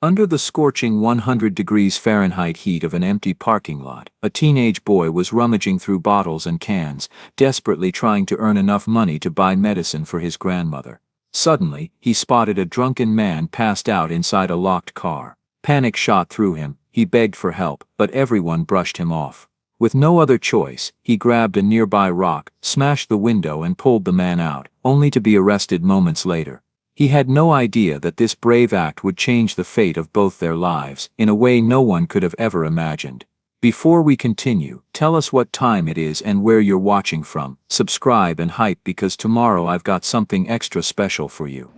Under the scorching 100 degrees Fahrenheit heat of an empty parking lot, a teenage boy was rummaging through bottles and cans, desperately trying to earn enough money to buy medicine for his grandmother. Suddenly, he spotted a drunken man passed out inside a locked car. Panic shot through him. He begged for help, but everyone brushed him off. With no other choice, he grabbed a nearby rock, smashed the window and pulled the man out, only to be arrested moments later. He had no idea that this brave act would change the fate of both their lives, in a way no one could have ever imagined. Before we continue, tell us what time it is and where you're watching from. Subscribe and hype because tomorrow I've got something extra special for you.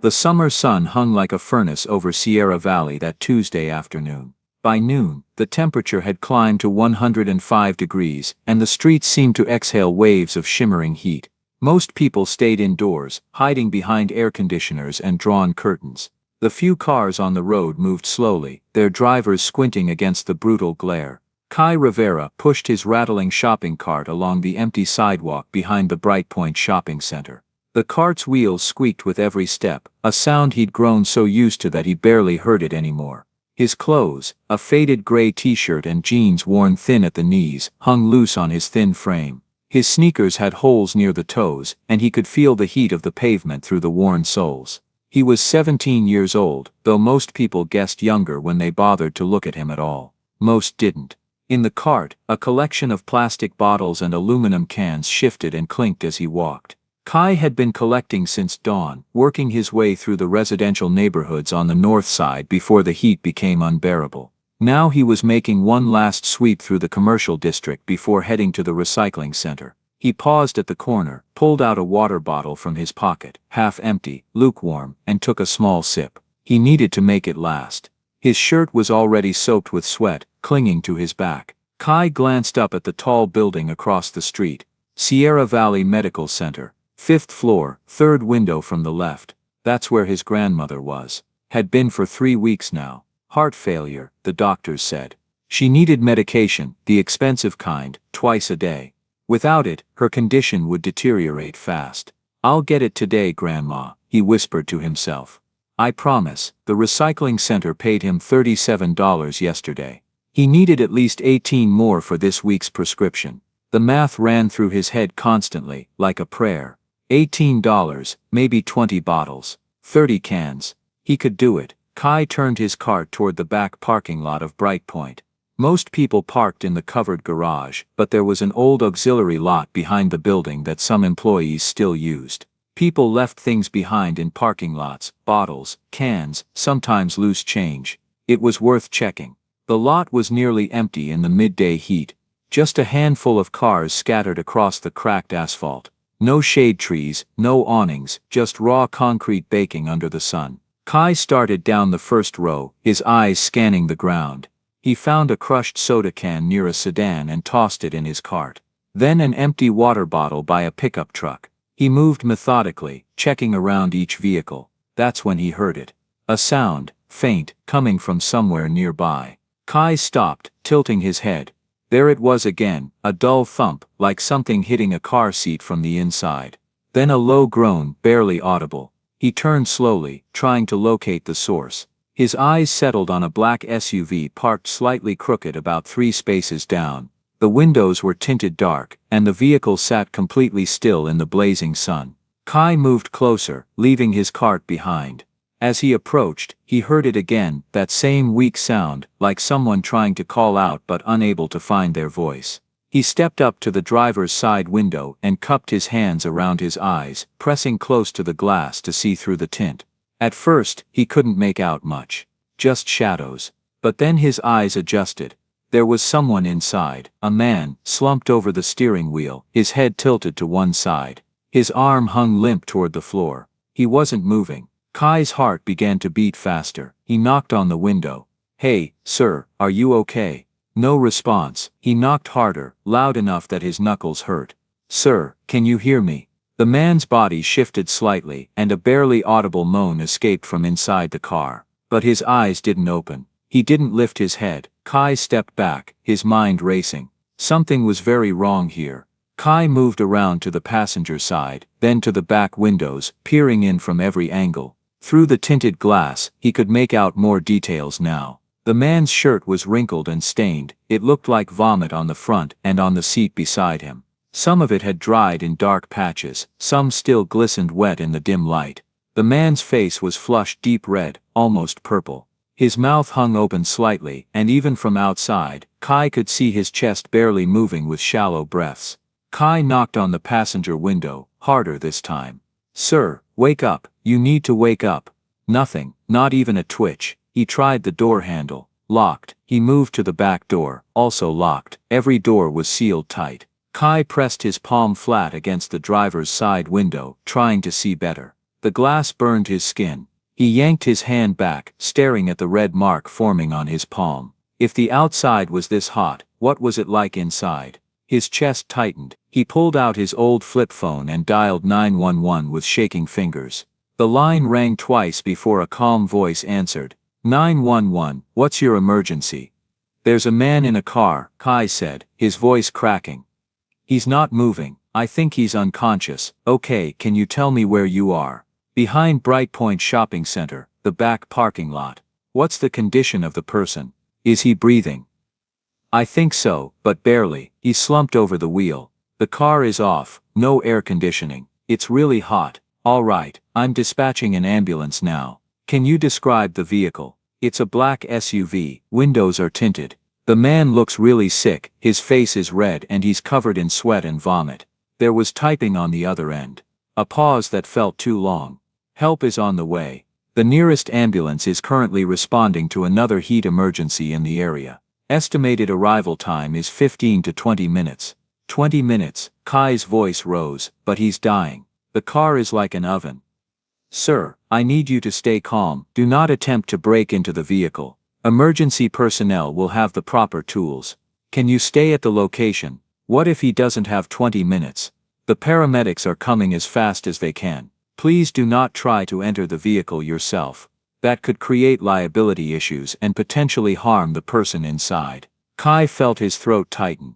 The summer sun hung like a furnace over Sierra Valley that Tuesday afternoon. By noon, the temperature had climbed to 105 degrees, and the streets seemed to exhale waves of shimmering heat. Most people stayed indoors, hiding behind air conditioners and drawn curtains. The few cars on the road moved slowly, their drivers squinting against the brutal glare. Kai Rivera pushed his rattling shopping cart along the empty sidewalk behind the Bright Point shopping center. The cart's wheels squeaked with every step, a sound he'd grown so used to that he barely heard it anymore. His clothes, a faded gray t-shirt and jeans worn thin at the knees, hung loose on his thin frame. His sneakers had holes near the toes, and he could feel the heat of the pavement through the worn soles. He was 17 years old, though most people guessed younger when they bothered to look at him at all. Most didn't. In the cart, a collection of plastic bottles and aluminum cans shifted and clinked as he walked. Kai had been collecting since dawn, working his way through the residential neighborhoods on the north side before the heat became unbearable. Now he was making one last sweep through the commercial district before heading to the recycling center. He paused at the corner, pulled out a water bottle from his pocket, half empty, lukewarm, and took a small sip. He needed to make it last. His shirt was already soaked with sweat, clinging to his back. Kai glanced up at the tall building across the street. Sierra Valley Medical Center. 5th floor, 3rd window from the left. That's where his grandmother was. Had been for 3 weeks now. Heart failure, the doctors said. She needed medication, the expensive kind, twice a day. Without it, her condition would deteriorate fast. "I'll get it today, Grandma," he whispered to himself. "I promise." The recycling center paid him $37 yesterday. He needed at least 18 more for this week's prescription. The math ran through his head constantly, like a prayer. $18, maybe 20 bottles, 30 cans. He could do it. Kai turned his cart toward the back parking lot of Bright Point. Most people parked in the covered garage, but there was an old auxiliary lot behind the building that some employees still used. People left things behind in parking lots, bottles, cans, sometimes loose change. It was worth checking. The lot was nearly empty in the midday heat. Just a handful of cars scattered across the cracked asphalt. No shade trees, no awnings, just raw concrete baking under the sun. Kai started down the first row, his eyes scanning the ground. He found a crushed soda can near a sedan and tossed it in his cart. Then an empty water bottle by a pickup truck. He moved methodically, checking around each vehicle. That's when he heard it. A sound, faint, coming from somewhere nearby. Kai stopped, tilting his head. There it was again, a dull thump, like something hitting a car seat from the inside. Then a low groan, barely audible. He turned slowly, trying to locate the source. His eyes settled on a black SUV parked slightly crooked about 3 spaces down. The windows were tinted dark, and the vehicle sat completely still in the blazing sun. Kai moved closer, leaving his cart behind. As he approached, he heard it again, that same weak sound, like someone trying to call out but unable to find their voice. He stepped up to the driver's side window and cupped his hands around his eyes, pressing close to the glass to see through the tint. At first, he couldn't make out much. Just shadows. But then his eyes adjusted. There was someone inside, a man, slumped over the steering wheel, his head tilted to one side. His arm hung limp toward the floor. He wasn't moving. Kai's heart began to beat faster. He knocked on the window. "Hey, sir, are you okay?" No response. He knocked harder, loud enough that his knuckles hurt. "Sir, can you hear me?" The man's body shifted slightly, and a barely audible moan escaped from inside the car. But his eyes didn't open. He didn't lift his head. Kai stepped back, his mind racing. Something was very wrong here. Kai moved around to the passenger side, then to the back windows, peering in from every angle. Through the tinted glass, he could make out more details now. The man's shirt was wrinkled and stained, it looked like vomit on the front and on the seat beside him. Some of it had dried in dark patches, some still glistened wet in the dim light. The man's face was flushed deep red, almost purple. His mouth hung open slightly, and even from outside, Kai could see his chest barely moving with shallow breaths. Kai knocked on the passenger window, harder this time. "Sir, wake up, you need to wake up." Nothing, not even a twitch. He tried the door handle, locked. He moved to the back door, also locked. Every door was sealed tight. Kai pressed his palm flat against the driver's side window, trying to see better. The glass burned his skin. He yanked his hand back, staring at the red mark forming on his palm. If the outside was this hot, what was it like inside? His chest tightened. He pulled out his old flip phone and dialed 911 with shaking fingers. The line rang twice before a calm voice answered. 911, what's your emergency? There's a man in a car, Kai said, his voice cracking. He's not moving. I think he's unconscious. Okay, can you tell me where you are? Behind Brightpoint Shopping Center, the back parking lot. What's the condition of the person? Is he breathing? I think so, but barely. He slumped over the wheel. The car is off, no air conditioning. It's really hot. All right, I'm dispatching an ambulance now. Can you describe the vehicle? It's a black SUV, windows are tinted. The man looks really sick, his face is red and he's covered in sweat and vomit. There was typing on the other end. A pause that felt too long. Help is on the way. The nearest ambulance is currently responding to another heat emergency in the area. Estimated arrival time is 15 to 20 minutes. 20 minutes, Kai's voice rose, but he's dying. The car is like an oven. Sir, I need you to stay calm. Do not attempt to break into the vehicle. Emergency personnel will have the proper tools. Can you stay at the location? What if he doesn't have 20 minutes? The paramedics are coming as fast as they can. Please do not try to enter the vehicle yourself. That could create liability issues and potentially harm the person inside. Kai felt his throat tighten.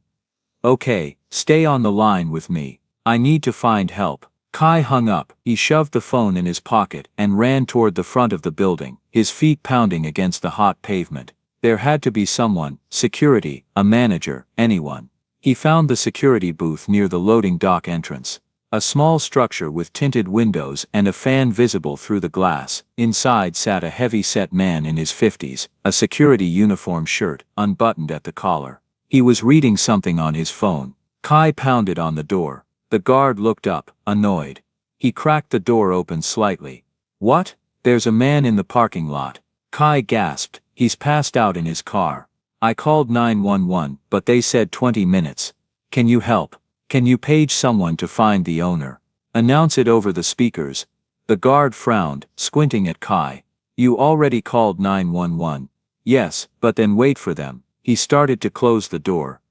Okay, stay on the line with me. I need to find help. Kai hung up. He shoved the phone in his pocket and ran toward the front of the building, his feet pounding against the hot pavement. There had to be someone, security, a manager, anyone. He found the security booth near the loading dock entrance. A small structure with tinted windows and a fan visible through the glass. Inside sat a heavy-set man in his 50s, a security uniform shirt, unbuttoned at the collar. He was reading something on his phone. Kai pounded on the door. The guard looked up, annoyed. He cracked the door open slightly. What? There's a man in the parking lot. Kai gasped. He's passed out in his car. I called 911, but they said 20 minutes. Can you help? Can you page someone to find the owner? Announce it over the speakers. The guard frowned, squinting at Kai. You already called 911. Yes, but then wait for them. He started to close the door.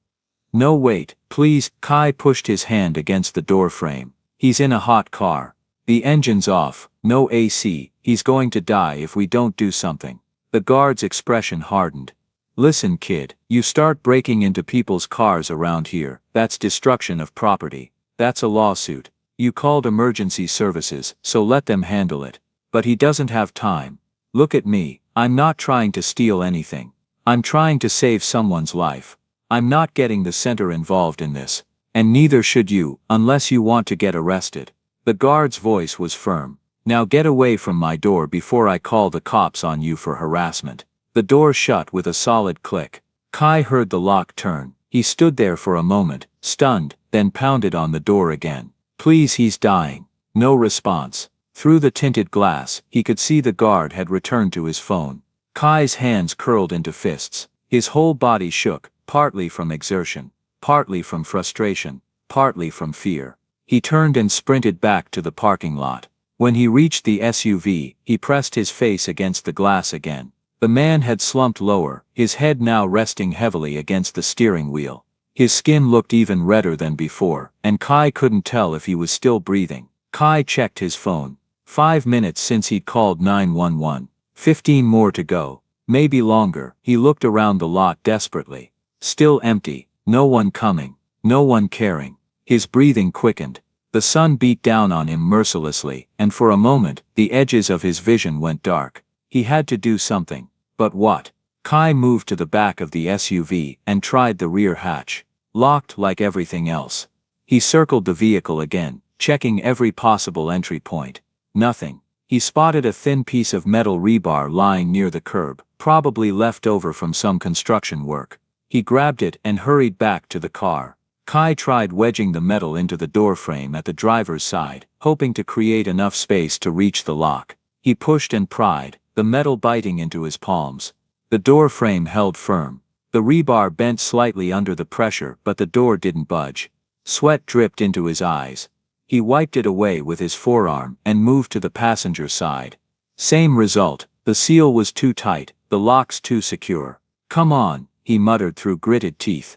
No, wait, please. Kai pushed his hand against the door frame. He's in a hot car. The engine's off, no AC. He's going to die if we don't do something. The guard's expression hardened. Listen, kid, you start breaking into people's cars around here, that's destruction of property. That's a lawsuit. You called emergency services, so let them handle it. But he doesn't have time. Look at me, I'm not trying to steal anything. I'm trying to save someone's life. I'm not getting the center involved in this. And neither should you, unless you want to get arrested. The guard's voice was firm. Now get away from my door before I call the cops on you for harassment. The door shut with a solid click. Kai heard the lock turn. He stood there for a moment, stunned, then pounded on the door again. Please, he's dying. No response. Through the tinted glass, he could see the guard had returned to his phone. Kai's hands curled into fists. His whole body shook, partly from exertion, partly from frustration, partly from fear. He turned and sprinted back to the parking lot. When he reached the SUV, he pressed his face against the glass again. The man had slumped lower, his head now resting heavily against the steering wheel. His skin looked even redder than before, and Kai couldn't tell if he was still breathing. Kai checked his phone. 5 minutes since he'd called 911. 15 more to go. Maybe longer. He looked around the lot desperately. Still empty. No one coming. No one caring. His breathing quickened. The sun beat down on him mercilessly, and for a moment, the edges of his vision went dark. He had to do something. But what? Kai moved to the back of the SUV and tried the rear hatch. Locked like everything else. He circled the vehicle again, checking every possible entry point. Nothing. He spotted a thin piece of metal rebar lying near the curb, probably left over from some construction work. He grabbed it and hurried back to the car. Kai tried wedging the metal into the doorframe at the driver's side, hoping to create enough space to reach the lock. He pushed and pried, the metal biting into his palms. The door frame held firm. The rebar bent slightly under the pressure, but the door didn't budge. Sweat dripped into his eyes. He wiped it away with his forearm and moved to the passenger side. Same result, the seal was too tight, the locks too secure. "Come on," he muttered through gritted teeth.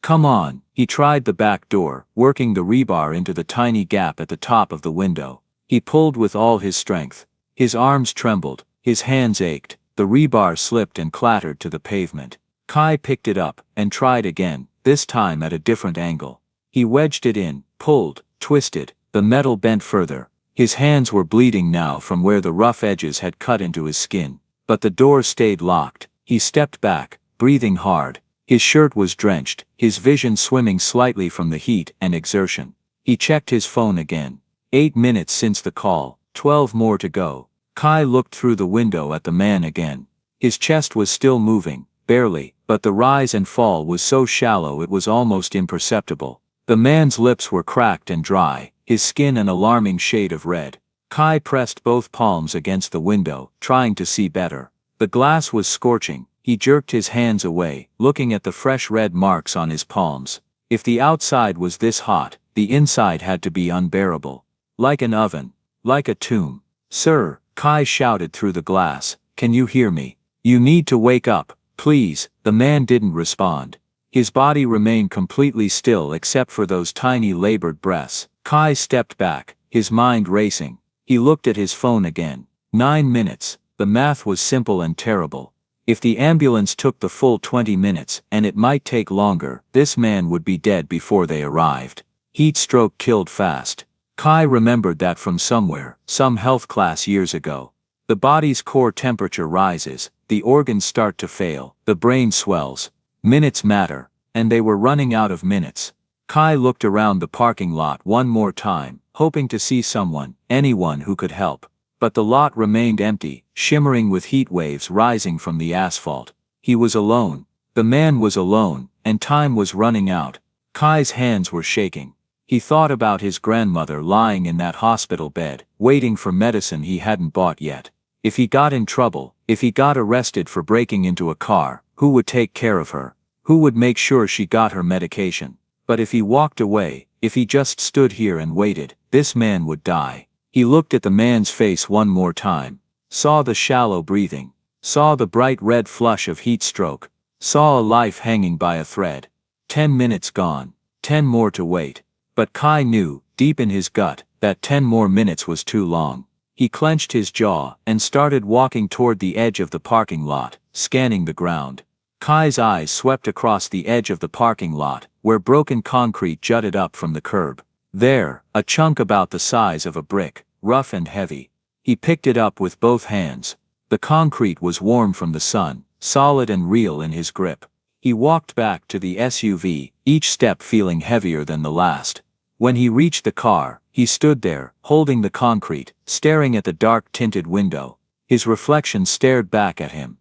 "Come on." He tried the back door, working the rebar into the tiny gap at the top of the window. He pulled with all his strength. His arms trembled, his hands ached, the rebar slipped and clattered to the pavement. Kai picked it up and tried again, this time at a different angle. He wedged it in, pulled, twisted, the metal bent further. His hands were bleeding now from where the rough edges had cut into his skin. But the door stayed locked. He stepped back, breathing hard. His shirt was drenched, his vision swimming slightly from the heat and exertion. He checked his phone again. 8 minutes since the call, 12 more to go. Kai looked through the window at the man again. His chest was still moving, barely, but the rise and fall was so shallow it was almost imperceptible. The man's lips were cracked and dry, his skin an alarming shade of red. Kai pressed both palms against the window, trying to see better. The glass was scorching. He jerked his hands away, looking at the fresh red marks on his palms. If the outside was this hot, the inside had to be unbearable. Like an oven. Like a tomb. "Sir," Kai shouted through the glass, "can you hear me? You need to wake up, please." The man didn't respond. His body remained completely still except for those tiny labored breaths. Kai stepped back, his mind racing. He looked at his phone again. 9 minutes. The math was simple and terrible. If the ambulance took the full 20 minutes, and it might take longer, this man would be dead before they arrived. Heat stroke killed fast. Kai remembered that from somewhere, some health class years ago. The body's core temperature rises, the organs start to fail, the brain swells. Minutes matter, and they were running out of minutes. Kai looked around the parking lot one more time, hoping to see someone, anyone who could help. But the lot remained empty, shimmering with heat waves rising from the asphalt. He was alone. The man was alone, and time was running out. Kai's hands were shaking. He thought about his grandmother lying in that hospital bed, waiting for medicine he hadn't bought yet. If he got in trouble, if he got arrested for breaking into a car, who would take care of her? Who would make sure she got her medication? But if he walked away, if he just stood here and waited, this man would die. He looked at the man's face one more time. Saw the shallow breathing. Saw the bright red flush of heat stroke. Saw a life hanging by a thread. 10 minutes gone. 10 more to wait. But Kai knew, deep in his gut, that 10 more minutes was too long. He clenched his jaw and started walking toward the edge of the parking lot, scanning the ground. Kai's eyes swept across the edge of the parking lot, where broken concrete jutted up from the curb. There, a chunk about the size of a brick, rough and heavy. He picked it up with both hands. The concrete was warm from the sun, solid and real in his grip. He walked back to the SUV, each step feeling heavier than the last. When he reached the car, he stood there, holding the concrete, staring at the dark-tinted window. His reflection stared back at him.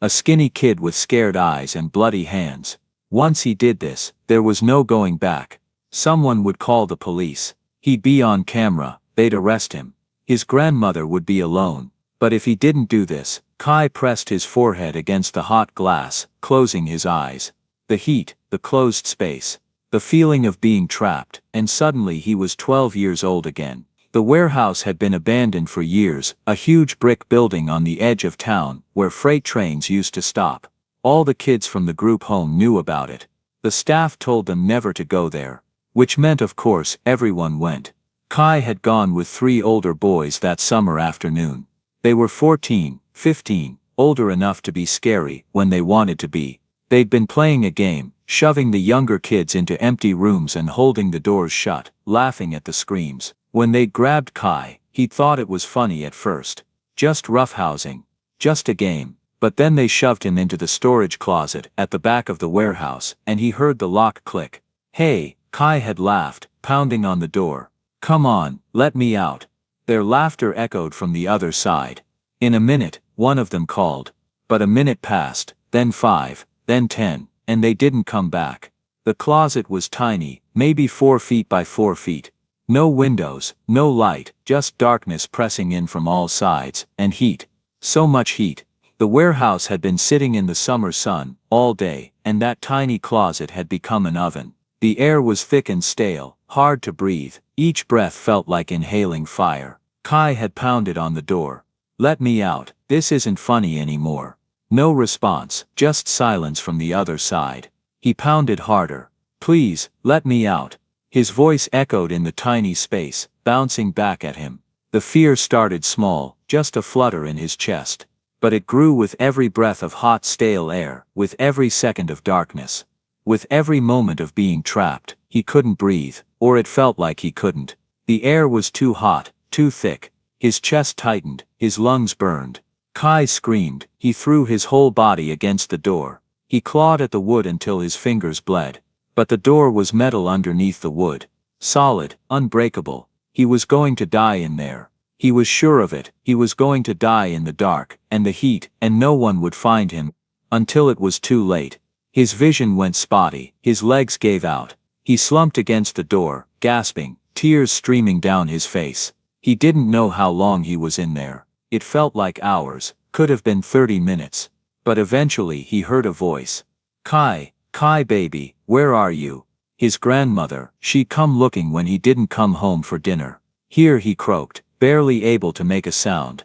A skinny kid with scared eyes and bloody hands. Once he did this, there was no going back. Someone would call the police. He'd be on camera, they'd arrest him. His grandmother would be alone. But if he didn't do this, Kai pressed his forehead against the hot glass, closing his eyes. The heat, the closed space. The feeling of being trapped, and suddenly he was 12 years old again. The warehouse had been abandoned for years, a huge brick building on the edge of town, where freight trains used to stop. All the kids from the group home knew about it. The staff told them never to go there. Which meant of course everyone went. Kai had gone with 3 older boys that summer afternoon. They were 14, 15, older enough to be scary when they wanted to be. They'd been playing a game, shoving the younger kids into empty rooms and holding the doors shut, laughing at the screams. When they grabbed Kai, he thought it was funny at first. Just roughhousing. Just a game. But then they shoved him into the storage closet at the back of the warehouse, and he heard the lock click. "Hey," Kai had laughed, pounding on the door. "Come on, let me out." Their laughter echoed from the other side. In a minute, one of them called. But a minute passed, then 5, then 10, and they didn't come back. The closet was tiny, maybe 4 feet by 4 feet. No windows, no light, just darkness pressing in from all sides, and heat. So much heat. The warehouse had been sitting in the summer sun all day, and that tiny closet had become an oven. The air was thick and stale, hard to breathe. Each breath felt like inhaling fire. Kai had pounded on the door. "Let me out, this isn't funny anymore." No response, just silence from the other side. He pounded harder. "Please, let me out." His voice echoed in the tiny space, bouncing back at him. The fear started small, just a flutter in his chest. But it grew with every breath of hot stale air, with every second of darkness. With every moment of being trapped. He couldn't breathe, or it felt like he couldn't. The air was too hot, too thick. His chest tightened, his lungs burned. Kai screamed. He threw his whole body against the door. He clawed at the wood until his fingers bled. But the door was metal underneath the wood. Solid, unbreakable. He was going to die in there. He was sure of it. He was going to die in the dark, and the heat, and no one would find him. Until it was too late. His vision went spotty, his legs gave out. He slumped against the door, gasping, tears streaming down his face. He didn't know how long he was in there. It felt like hours, could have been 30 minutes. But eventually he heard a voice. "Kai, Kai baby, where are you?" His grandmother, she'd come looking when he didn't come home for dinner. "Here," he croaked, barely able to make a sound.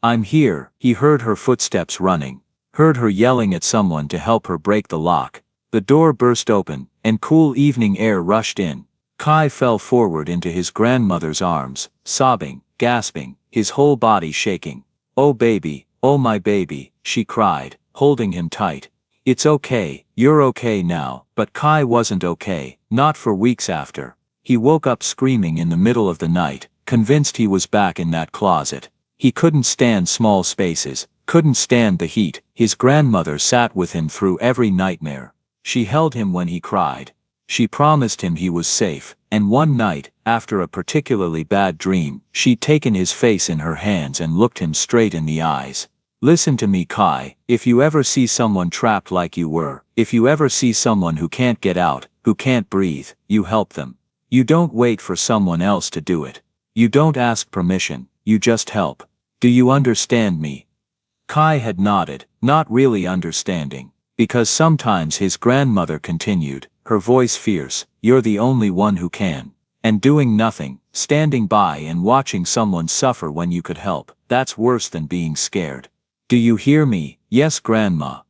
"I'm here." He heard her footsteps running. Heard her yelling at someone to help her break the lock. The door burst open, and cool evening air rushed in. Kai fell forward into his grandmother's arms, sobbing, gasping, his whole body shaking. "Oh baby, oh my baby," she cried, holding him tight. "It's okay, you're okay now." But Kai wasn't okay, not for weeks after. He woke up screaming in the middle of the night, convinced he was back in that closet. He couldn't stand small spaces, couldn't stand the heat. His grandmother sat with him through every nightmare. She held him when he cried. She promised him he was safe, and one night, after a particularly bad dream, she'd taken his face in her hands and looked him straight in the eyes. "Listen to me, Kai, if you ever see someone trapped like you were, if you ever see someone who can't get out, who can't breathe, you help them. You don't wait for someone else to do it. You don't ask permission, you just help. Do you understand me?" Kai had nodded, not really understanding, because sometimes his grandmother continued, her voice fierce, "You're the only one who can." And doing nothing, standing by and watching someone suffer when you could help, that's worse than being scared. "Do you hear me?" "Yes, Grandma."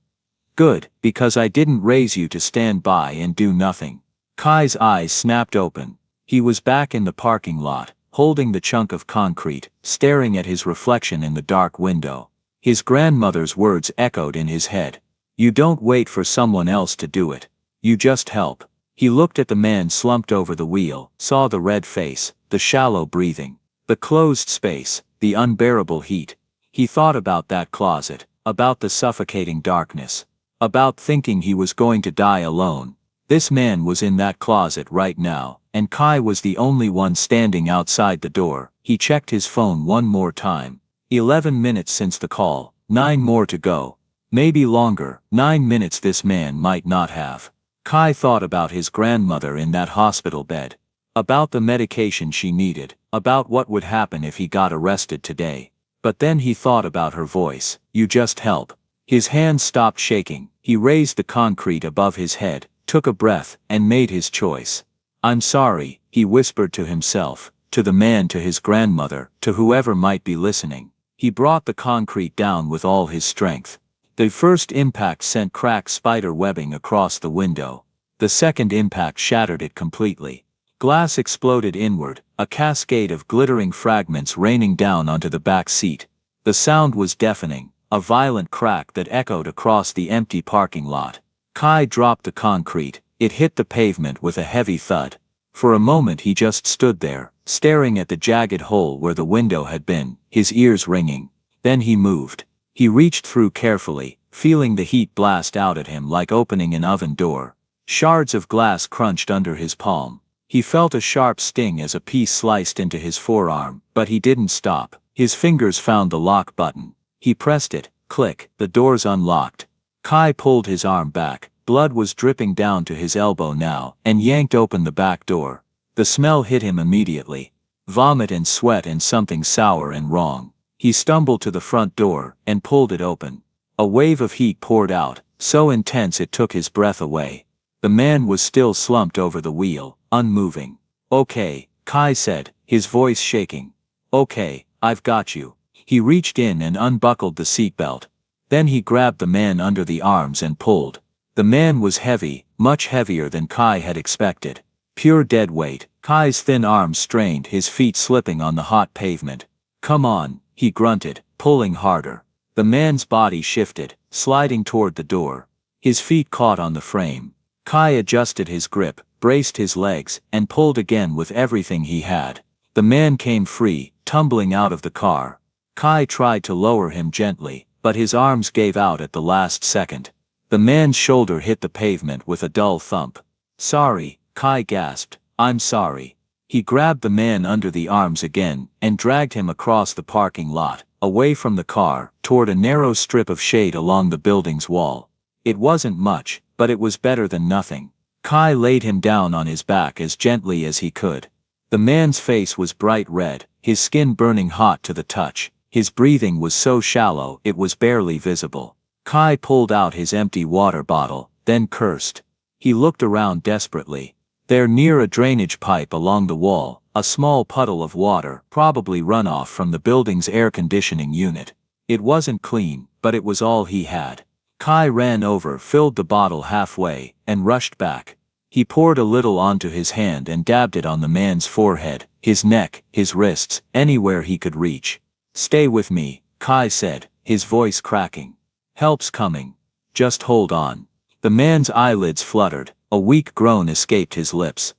"Good, because I didn't raise you to stand by and do nothing." Kai's eyes snapped open. He was back in the parking lot, holding the chunk of concrete, staring at his reflection in the dark window. His grandmother's words echoed in his head. "You don't wait for someone else to do it. You just help." He looked at the man slumped over the wheel, saw the red face, the shallow breathing, the closed space, the unbearable heat. He thought about that closet, about the suffocating darkness, about thinking he was going to die alone. This man was in that closet right now, and Kai was the only one standing outside the door. He checked his phone one more time. 11 minutes since the call, 9 more to go. Maybe longer, 9 minutes this man might not have. Kai thought about his grandmother in that hospital bed. About the medication she needed, about what would happen if he got arrested today. But then he thought about her voice, "You just help." His hands stopped shaking, he raised the concrete above his head, took a breath, and made his choice. "I'm sorry," he whispered to himself, to the man, to his grandmother, to whoever might be listening. He brought the concrete down with all his strength. The first impact sent cracked spider webbing across the window. The second impact shattered it completely. Glass exploded inward, a cascade of glittering fragments raining down onto the back seat. The sound was deafening, a violent crack that echoed across the empty parking lot. Kai dropped the concrete. It hit the pavement with a heavy thud. For a moment he just stood there, staring at the jagged hole where the window had been, his ears ringing. Then he moved. He reached through carefully, feeling the heat blast out at him like opening an oven door. Shards of glass crunched under his palm. He felt a sharp sting as a piece sliced into his forearm, but he didn't stop. His fingers found the lock button. He pressed it. Click, the doors unlocked. Kai pulled his arm back. Blood was dripping down to his elbow now, and yanked open the back door. The smell hit him immediately. Vomit and sweat and something sour and wrong. He stumbled to the front door, and pulled it open. A wave of heat poured out, so intense it took his breath away. The man was still slumped over the wheel, unmoving. "Okay," Kai said, his voice shaking. "Okay, I've got you." He reached in and unbuckled the seatbelt. Then he grabbed the man under the arms and pulled. The man was heavy, much heavier than Kai had expected. Pure dead weight. Kai's thin arms strained, his feet slipping on the hot pavement. "Come on," he grunted, pulling harder. The man's body shifted, sliding toward the door. His feet caught on the frame. Kai adjusted his grip, braced his legs, and pulled again with everything he had. The man came free, tumbling out of the car. Kai tried to lower him gently, but his arms gave out at the last second. The man's shoulder hit the pavement with a dull thump. "Sorry," Kai gasped. "I'm sorry." He grabbed the man under the arms again, and dragged him across the parking lot, away from the car, toward a narrow strip of shade along the building's wall. It wasn't much, but it was better than nothing. Kai laid him down on his back as gently as he could. The man's face was bright red, his skin burning hot to the touch. His breathing was so shallow it was barely visible. Kai pulled out his empty water bottle, then cursed. He looked around desperately. There, near a drainage pipe along the wall, a small puddle of water, probably runoff from the building's air conditioning unit. It wasn't clean, but it was all he had. Kai ran over, filled the bottle halfway, and rushed back. He poured a little onto his hand and dabbed it on the man's forehead, his neck, his wrists, anywhere he could reach. "Stay with me," Kai said, his voice cracking. "Help's coming. Just hold on." The man's eyelids fluttered, a weak groan escaped his lips.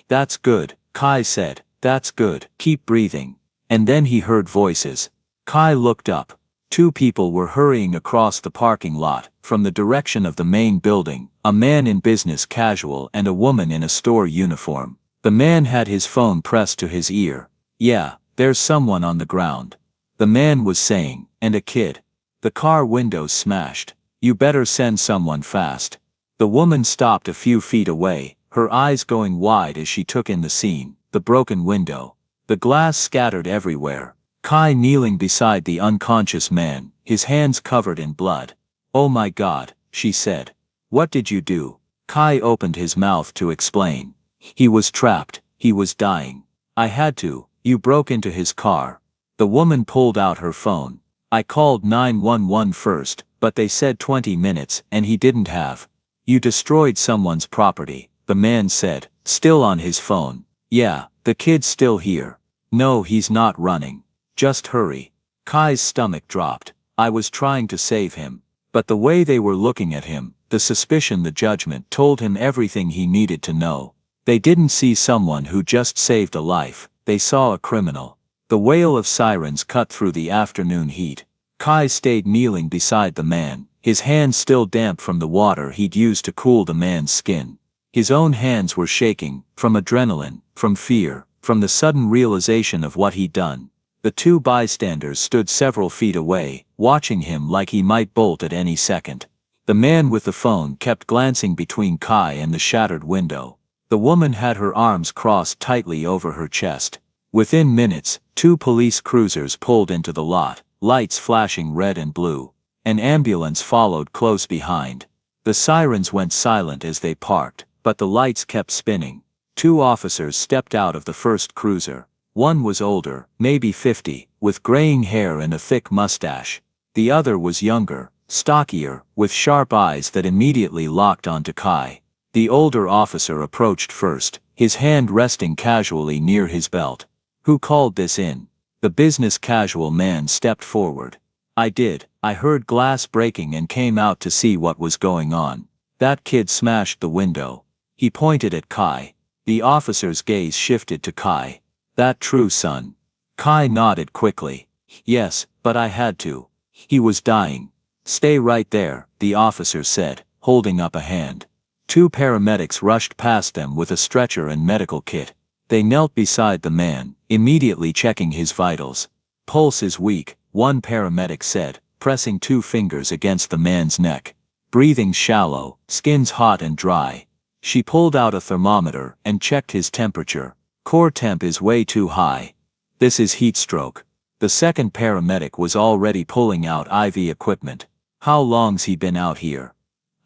"That's good," Kai said, "that's good, keep breathing." And then he heard voices. Kai looked up. Two people were hurrying across the parking lot, from the direction of the main building, a man in business casual and a woman in a store uniform. The man had his phone pressed to his ear. "Yeah, there's someone on the ground," the man was saying, "and a kid. The car windows smashed. You better send someone fast." The woman stopped a few feet away, her eyes going wide as she took in the scene, the broken window, the glass scattered everywhere. Kai kneeling beside the unconscious man, his hands covered in blood. "Oh my God," she said. "What did you do?" Kai opened his mouth to explain. "He was trapped, he was dying. I had to. You broke into his car." The woman pulled out her phone. "I called 911 first, but they said 20 minutes and he didn't have." "You destroyed someone's property," the man said, still on his phone. "Yeah, the kid's still here." "No, he's not running. Just hurry." Kai's stomach dropped. "I was trying to save him." But the way they were looking at him, the suspicion, the judgment, told him everything he needed to know. They didn't see someone who just saved a life, they saw a criminal. The wail of sirens cut through the afternoon heat. Kai stayed kneeling beside the man, his hands still damp from the water he'd used to cool the man's skin. His own hands were shaking, from adrenaline, from fear, from the sudden realization of what he'd done. The two bystanders stood several feet away, watching him like he might bolt at any second. The man with the phone kept glancing between Kai and the shattered window. The woman had her arms crossed tightly over her chest. Within minutes, two police cruisers pulled into the lot, lights flashing red and blue. An ambulance followed close behind. The sirens went silent as they parked, but the lights kept spinning. Two officers stepped out of the first cruiser. One was older, maybe 50, with graying hair and a thick mustache. The other was younger, stockier, with sharp eyes that immediately locked onto Kai. The older officer approached first, his hand resting casually near his belt. "Who called this in?" The business casual man stepped forward. "I did. I heard glass breaking and came out to see what was going on." That kid smashed the window. He pointed at Kai. The officer's gaze shifted to Kai. That true, son? Kai nodded quickly. Yes, but I had to. He was dying. Stay right there, the officer said, holding up a hand. Two paramedics rushed past them with a stretcher and medical kit. They knelt beside the man, immediately checking his vitals. Pulse is weak, one paramedic said, pressing two fingers against the man's neck. Breathing shallow, skin's hot and dry. She pulled out a thermometer and checked his temperature. Core temp is way too high. This is heat stroke. The second paramedic was already pulling out IV equipment. How long's he been out here?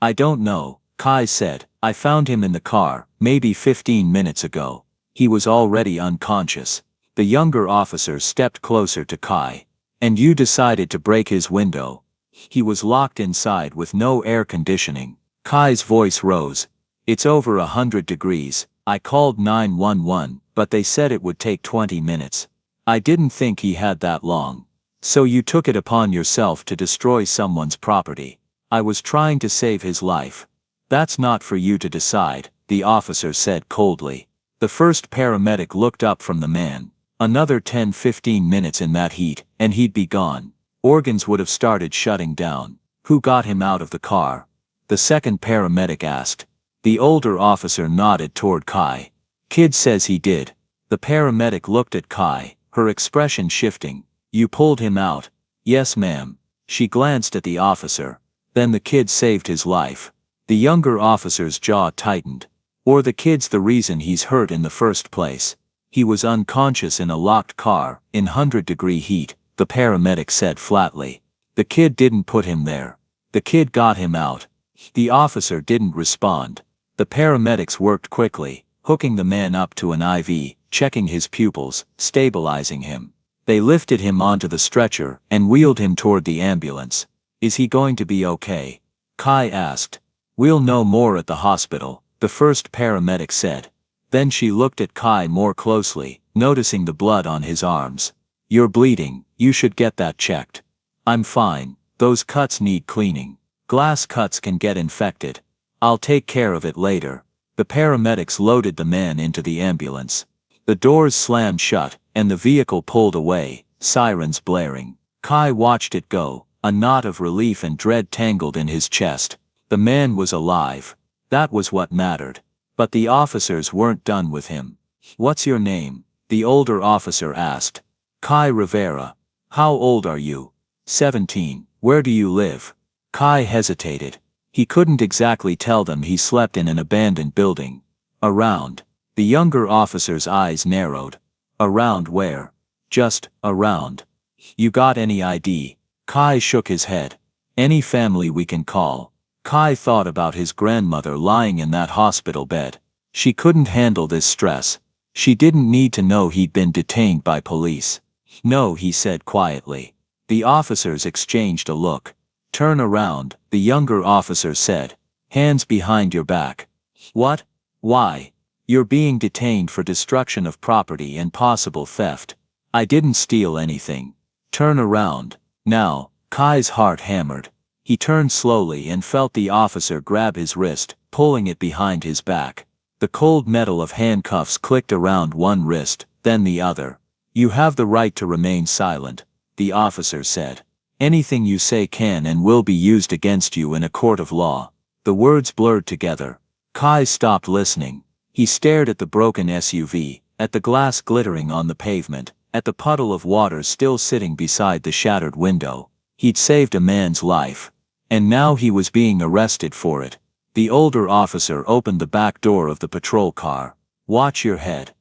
I don't know, Kai said. I found him in the car, maybe 15 minutes ago. He was already unconscious. The younger officer stepped closer to Kai. And you decided to break his window. He was locked inside with no air conditioning. Kai's voice rose. It's over 100 degrees. I called 911, but they said it would take 20 minutes. I didn't think he had that long. So you took it upon yourself to destroy someone's property. I was trying to save his life. That's not for you to decide, the officer said coldly. The first paramedic looked up from the man. Another 10-15 minutes in that heat, and he'd be gone. Organs would have started shutting down. Who got him out of the car? The second paramedic asked. The older officer nodded toward Kai. Kid says he did. The paramedic looked at Kai, her expression shifting. You pulled him out? Yes, ma'am. She glanced at the officer. Then the kid saved his life. The younger officer's jaw tightened. Or the kid's the reason he's hurt in the first place. He was unconscious in a locked car, in 100-degree heat, the paramedic said flatly. The kid didn't put him there. The kid got him out. The officer didn't respond. The paramedics worked quickly, hooking the man up to an IV, checking his pupils, stabilizing him. They lifted him onto the stretcher and wheeled him toward the ambulance. Is he going to be okay? Kai asked. We'll know more at the hospital, the first paramedic said. Then she looked at Kai more closely, noticing the blood on his arms. You're bleeding, you should get that checked. I'm fine, those cuts need cleaning. Glass cuts can get infected. I'll take care of it later. The paramedics loaded the man into the ambulance. The doors slammed shut, and the vehicle pulled away, sirens blaring. Kai watched it go, a knot of relief and dread tangled in his chest. The man was alive. That was what mattered. But the officers weren't done with him. What's your name? The older officer asked. Kai Rivera. How old are you? 17. Where do you live? Kai hesitated. He couldn't exactly tell them he slept in an abandoned building. Around. The younger officer's eyes narrowed. Around where? Just, around. You got any ID? Kai shook his head. Any family we can call. Kai thought about his grandmother lying in that hospital bed. She couldn't handle this stress. She didn't need to know he'd been detained by police. No, he said quietly. The officers exchanged a look. Turn around, the younger officer said. Hands behind your back. What? Why? You're being detained for destruction of property and possible theft. I didn't steal anything. Turn around. Now, Kai's heart hammered. He turned slowly and felt the officer grab his wrist, pulling it behind his back. The cold metal of handcuffs clicked around one wrist, then the other. You have the right to remain silent, the officer said. Anything you say can and will be used against you in a court of law. The words blurred together. Kai stopped listening. He stared at the broken SUV, at the glass glittering on the pavement, at the puddle of water still sitting beside the shattered window. He'd saved a man's life. And now he was being arrested for it. The older officer opened the back door of the patrol car. Watch your head.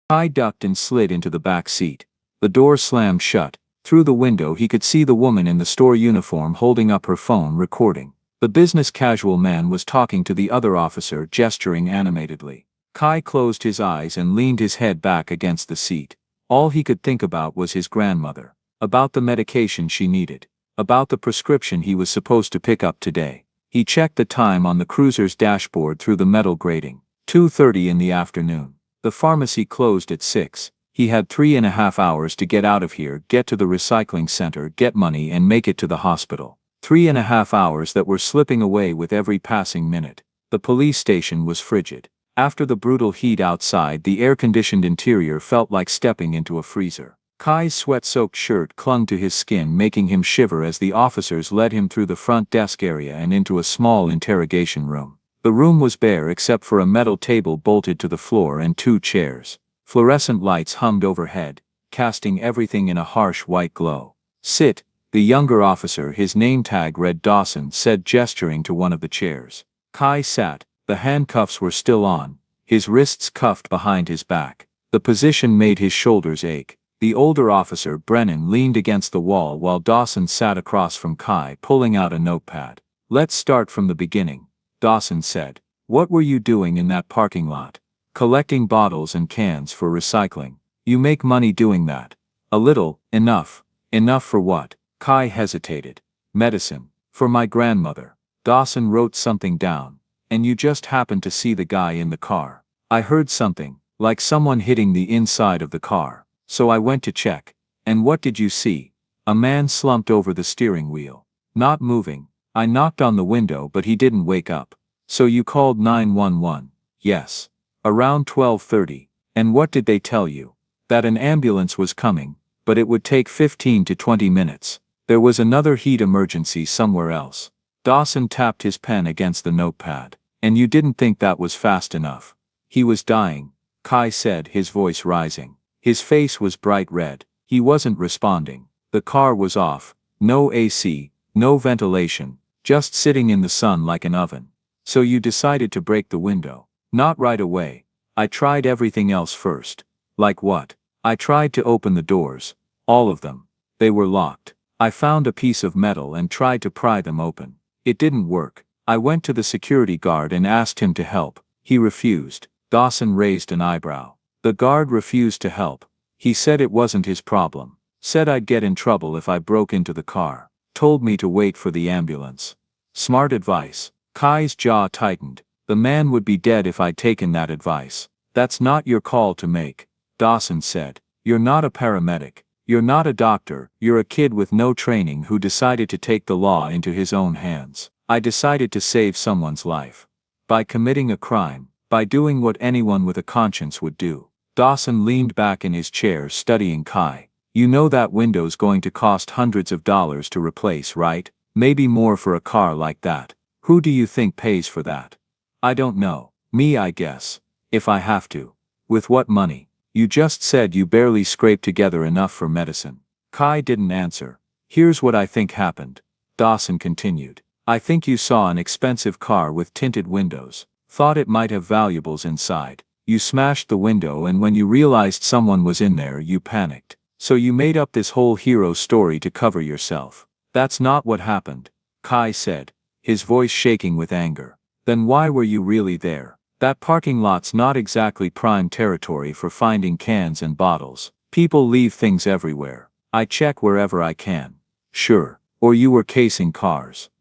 Kai ducked and slid into the back seat. The door slammed shut. Through the window he could see the woman in the store uniform holding up her phone recording. The business casual man was talking to the other officer, gesturing animatedly. Kai closed his eyes and leaned his head back against the seat. All he could think about was his grandmother. About the medication she needed. About the prescription he was supposed to pick up today. He checked the time on the cruiser's dashboard through the metal grating. 2:30 in the afternoon. The pharmacy closed at 6. He had 3.5 hours to get out of here, get to the recycling center, get money and make it to the hospital. 3.5 hours that were slipping away with every passing minute. The police station was frigid. After the brutal heat outside, the air-conditioned interior felt like stepping into a freezer. Kai's sweat-soaked shirt clung to his skin, making him shiver as the officers led him through the front desk area and into a small interrogation room. The room was bare except for a metal table bolted to the floor and 2 chairs. Fluorescent lights hummed overhead, casting everything in a harsh white glow. "Sit," the younger officer, his name tag read Dawson, said, gesturing to one of the chairs. Kai sat. The handcuffs were still on, his wrists cuffed behind his back. The position made his shoulders ache. The older officer, Brennan, leaned against the wall while Dawson sat across from Kai, pulling out a notepad. "Let's start from the beginning," Dawson said. "What were you doing in that parking lot?" "Collecting bottles and cans for recycling." "You make money doing that?" "A little, enough." "Enough for what?" Kai hesitated. "Medicine. For my grandmother." Dawson wrote something down. "And you just happened to see the guy in the car." "I heard something, like someone hitting the inside of the car. So I went to check." "And what did you see?" "A man slumped over the steering wheel. Not moving. I knocked on the window but he didn't wake up." "So you called 911? "Yes. Around 12:30. "And what did they tell you?" "That an ambulance was coming, but it would take 15 to 20 minutes. There was another heat emergency somewhere else." Dawson tapped his pen against the notepad. "And you didn't think that was fast enough?" "He was dying," Kai said, his voice rising. His face was bright red. He wasn't responding. The car was off. No AC, no ventilation, just sitting in the sun like an oven. "So you decided to break the window?" "Not right away. I tried everything else first." "Like what?" "I tried to open the doors. All of them. They were locked. I found a piece of metal and tried to pry them open. It didn't work. I went to the security guard and asked him to help. He refused." Dawson raised an eyebrow. "The guard refused to help?" "He said it wasn't his problem. Said I'd get in trouble if I broke into the car. Told me to wait for the ambulance." "Smart advice." Kai's jaw tightened. "The man would be dead if I'd taken that advice." "That's not your call to make," Dawson said. "You're not a paramedic. You're not a doctor. You're a kid with no training who decided to take the law into his own hands." "I decided to save someone's life. By committing a crime. By doing what anyone with a conscience would do." Dawson leaned back in his chair, studying Kai. "You know that window's going to cost hundreds of dollars to replace, right? Maybe more for a car like that. Who do you think pays for that?" "I don't know. Me, I guess. If I have to." "With what money? You just said you barely scraped together enough for medicine." Kai didn't answer. "Here's what I think happened," Dawson continued. "I think you saw an expensive car with tinted windows. Thought it might have valuables inside. You smashed the window, and when you realized someone was in there, you panicked. So you made up this whole hero story to cover yourself." "That's not what happened," Kai said, his voice shaking with anger. "Then why were you really there? That parking lot's not exactly prime territory for finding cans and bottles. People leave things everywhere. I check wherever I can." "Sure. Or you were casing cars."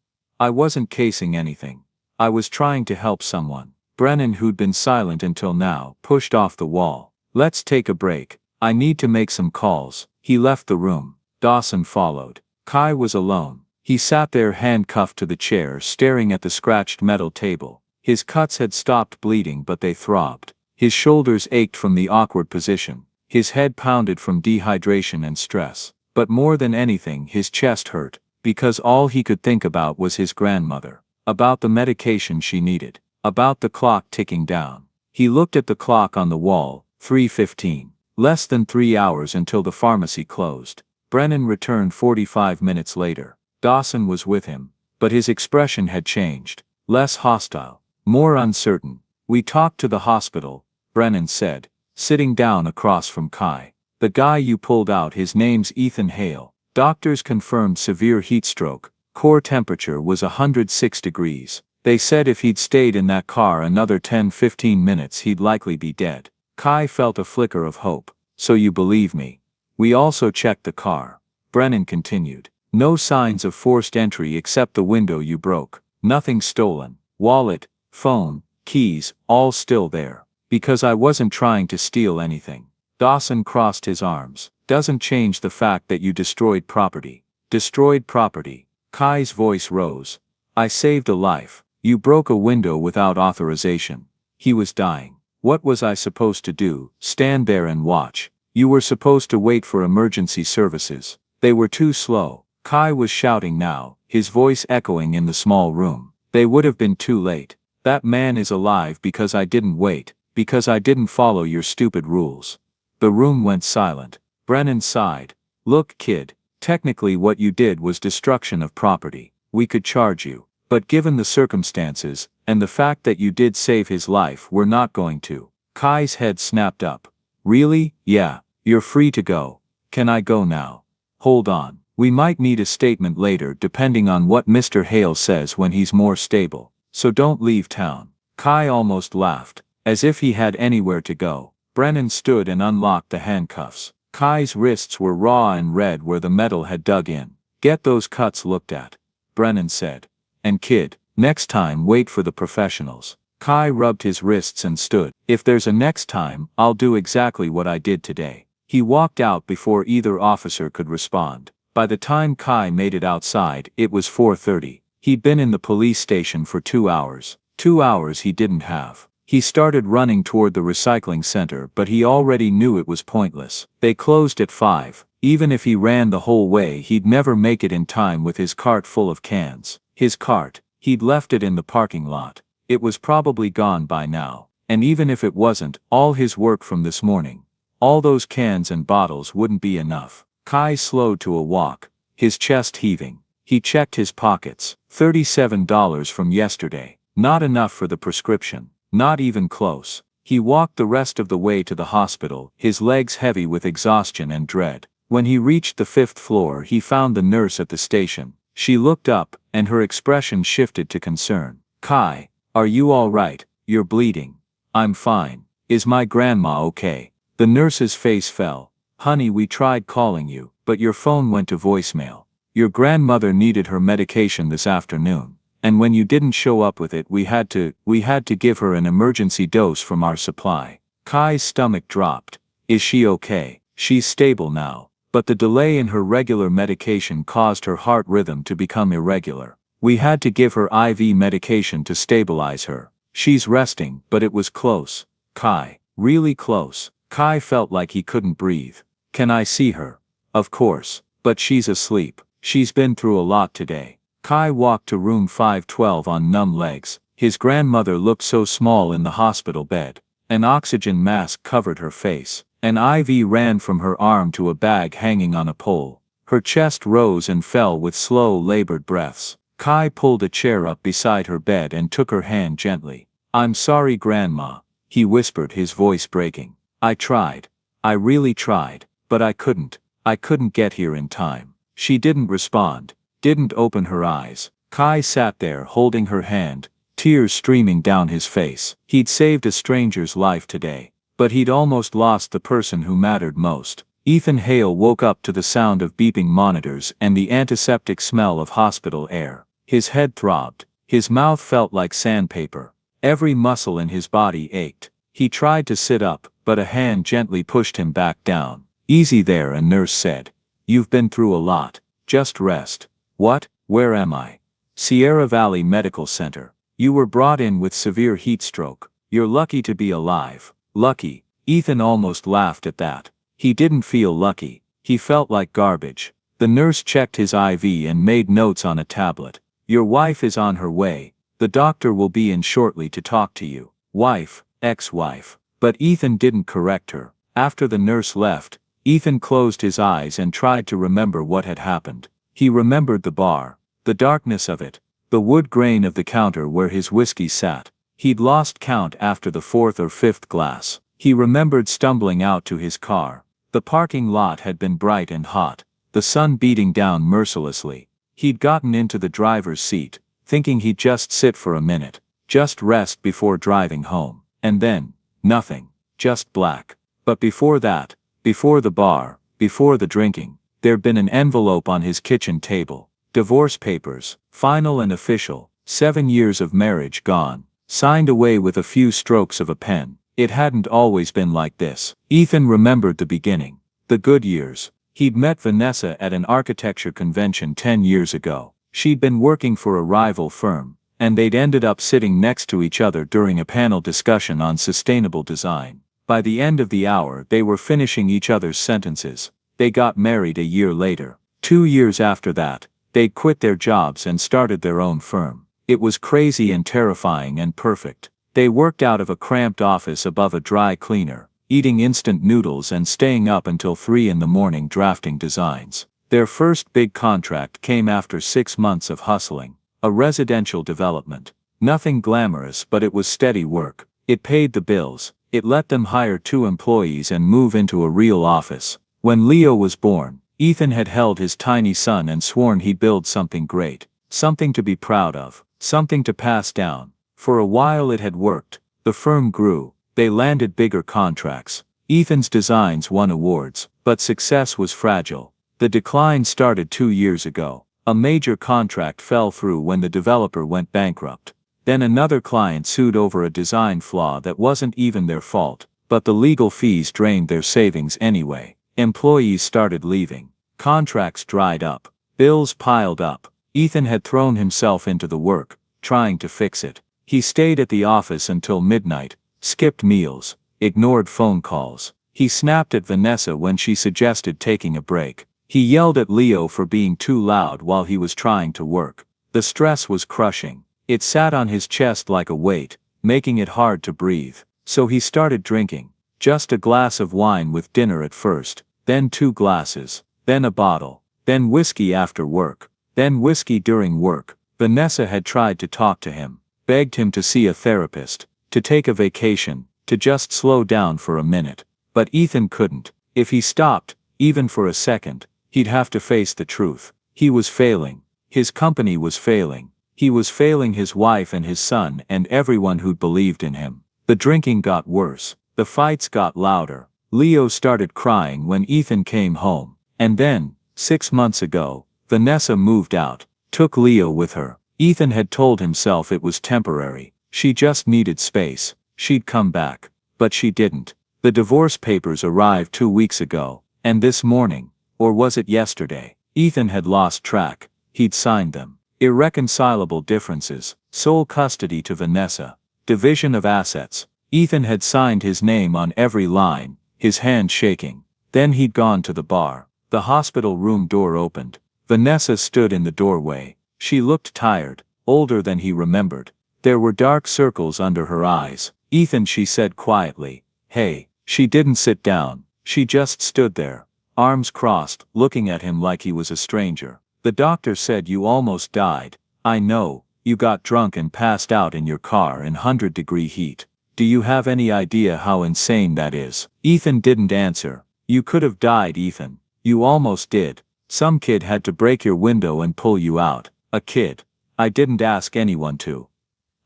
"I wasn't casing anything. I was trying to help someone." Brennan, who'd been silent until now, pushed off the wall. "Let's take a break. I need to make some calls." He left the room. Dawson followed. Kai was alone. He sat there handcuffed to the chair, staring at the scratched metal table. His cuts had stopped bleeding, but they throbbed. His shoulders ached from the awkward position. His head pounded from dehydration and stress. But more than anything, his chest hurt, because all he could think about was his grandmother. About the medication she needed. About the clock ticking down. He looked at the clock on the wall. 3:15. Less than 3 hours until the pharmacy closed. Brennan returned 45 minutes later. Dawson was with him, but his expression had changed. Less hostile. More uncertain. "We talked to the hospital," Brennan said, sitting down across from Kai. "The guy you pulled out, his name's Ethan Hale. Doctors confirmed severe heat stroke. Core temperature was 106 degrees. They said if he'd stayed in that car another 10-15 minutes he'd likely be dead." Kai felt a flicker of hope. "So you believe me?" "We also checked the car," Brennan continued. "No signs of forced entry except the window you broke. Nothing stolen. Wallet, phone, keys, all still there. Because I wasn't trying to steal anything." Dawson crossed his arms. "Doesn't change the fact that you destroyed property." "Destroyed property," Kai's voice rose. I saved a life. You broke a window without authorization. He was dying. What was I supposed to do? Stand there and watch? You were supposed to wait for emergency services. They were too slow. Kai was shouting now, his voice echoing in the small room. They would have been too late. That man is alive because I didn't wait, because I didn't follow your stupid rules. The room went silent. Brennan sighed. Look, kid, technically what you did was destruction of property. We could charge you. But given the circumstances, and the fact that you did save his life, we're not going to. Kai's head snapped up. Really? Yeah. You're free to go. Can I go now? Hold on. We might need a statement later depending on what Mr. Hale says when he's more stable. So don't leave town. Kai almost laughed, as if he had anywhere to go. Brennan stood and unlocked the handcuffs. Kai's wrists were raw and red where the metal had dug in. Get those cuts looked at, Brennan said. And kid, next time wait for the professionals. Kai rubbed his wrists and stood. If there's a next time, I'll do exactly what I did today. He walked out before either officer could respond. By the time Kai made it outside, it was 4:30. He'd been in the police station for 2 hours. 2 hours he didn't have. He started running toward the recycling center, but he already knew it was pointless. They closed at 5. Even if he ran the whole way, he'd never make it in time with his cart full of cans. His cart, he'd left it in the parking lot. It was probably gone by now. And even if it wasn't, all his work from this morning, all those cans and bottles wouldn't be enough. Kai slowed to a walk, his chest heaving. He checked his pockets. $37 from yesterday. Not enough for the prescription. Not even close. He walked the rest of the way to the hospital, his legs heavy with exhaustion and dread. When he reached the 5th floor, he found the nurse at the station. She looked up, and her expression shifted to concern. Kai, are you all right? You're bleeding. I'm fine. Is my grandma okay? The nurse's face fell. Honey, we tried calling you, but your phone went to voicemail. Your grandmother needed her medication this afternoon, and when you didn't show up with it, we had to give her an emergency dose from our supply. Kai's stomach dropped. Is she okay? She's stable now. But the delay in her regular medication caused her heart rhythm to become irregular. We had to give her IV medication to stabilize her. She's resting, but it was close. Kai, really close. Kai felt like he couldn't breathe. Can I see her? Of course, but she's asleep. She's been through a lot today. Kai walked to room 512 on numb legs. His grandmother looked so small in the hospital bed. An oxygen mask covered her face. An IV ran from her arm to a bag hanging on a pole. Her chest rose and fell with slow, labored breaths. Kai pulled a chair up beside her bed and took her hand gently. I'm sorry, Grandma, he whispered, his voice breaking. I tried. I really tried, but I couldn't. I couldn't get here in time. She didn't respond, didn't open her eyes. Kai sat there holding her hand, tears streaming down his face. He'd saved a stranger's life today. But he'd almost lost the person who mattered most. Ethan Hale woke up to the sound of beeping monitors and the antiseptic smell of hospital air. His head throbbed. His mouth felt like sandpaper. Every muscle in his body ached. He tried to sit up, but a hand gently pushed him back down. Easy there, a nurse said. You've been through a lot. Just rest. What? Where am I? Sierra Valley Medical Center. You were brought in with severe heat stroke. You're lucky to be alive. Lucky. Ethan almost laughed at that. He didn't feel lucky. He felt like garbage. The nurse checked his IV and made notes on a tablet. Your wife is on her way. The doctor will be in shortly to talk to you. Wife, ex-wife. But Ethan didn't correct her. After the nurse left, Ethan closed his eyes and tried to remember what had happened. He remembered the bar, the darkness of it, the wood grain of the counter where his whiskey sat. He'd lost count after the 4th or 5th glass. He remembered stumbling out to his car. The parking lot had been bright and hot, the sun beating down mercilessly. He'd gotten into the driver's seat, thinking he'd just sit for a minute, just rest before driving home. And then, nothing, just black. But before that, before the bar, before the drinking, there'd been an envelope on his kitchen table. Divorce papers, final and official, 7 years of marriage gone. Signed away with a few strokes of a pen. It hadn't always been like this. Ethan remembered the beginning. The good years. He'd met Vanessa at an architecture convention 10 years ago. She'd been working for a rival firm, and they'd ended up sitting next to each other during a panel discussion on sustainable design. By the end of the hour, they were finishing each other's sentences. They got married a year later. 2 years after that, they'd quit their jobs and started their own firm. It was crazy and terrifying and perfect. They worked out of a cramped office above a dry cleaner, eating instant noodles and staying up until 3 in the morning drafting designs. Their first big contract came after 6 months of hustling. A residential development. Nothing glamorous, but it was steady work. It paid the bills. It let them hire 2 employees and move into a real office. When Leo was born, Ethan had held his tiny son and sworn he'd build something great. Something to be proud of. Something to pass down. For a while it had worked. The firm grew. They landed bigger contracts. Ethan's designs won awards, but success was fragile. The decline started 2 years ago. A major contract fell through when the developer went bankrupt. Then another client sued over a design flaw that wasn't even their fault, but the legal fees drained their savings anyway. Employees started leaving. Contracts dried up. Bills piled up. Ethan had thrown himself into the work, trying to fix it. He stayed at the office until midnight, skipped meals, ignored phone calls. He snapped at Vanessa when she suggested taking a break. He yelled at Leo for being too loud while he was trying to work. The stress was crushing. It sat on his chest like a weight, making it hard to breathe. So he started drinking. Just a glass of wine with dinner at first, then 2 glasses, then a bottle, then whiskey after work, then whiskey during work. Vanessa had tried to talk to him, begged him to see a therapist, to take a vacation, to just slow down for a minute. But Ethan couldn't. If he stopped, even for a second, he'd have to face the truth. He was failing. His company was failing. He was failing his wife and his son and everyone who'd believed in him. The drinking got worse. The fights got louder. Leo started crying when Ethan came home. And then, 6 months ago, Vanessa moved out, took Leo with her. Ethan had told himself it was temporary. She just needed space. She'd come back. But she didn't. The divorce papers arrived 2 weeks ago. And this morning, or was it yesterday, Ethan had lost track. He'd signed them. Irreconcilable differences, sole custody to Vanessa, division of assets. Ethan had signed his name on every line, his hand shaking. Then he'd gone to the bar. The hospital room door opened. Vanessa stood in the doorway. She looked tired, older than he remembered. There were dark circles under her eyes. "Ethan," she said quietly. "Hey." She didn't sit down. She just stood there, arms crossed, looking at him like he was a stranger. "The doctor said you almost died." "I know, you got drunk and passed out in your car in 100-degree heat. Do you have any idea how insane that is?" Ethan didn't answer. "You could have died, Ethan. You almost did. Some kid had to break your window and pull you out. A kid. I didn't ask anyone to."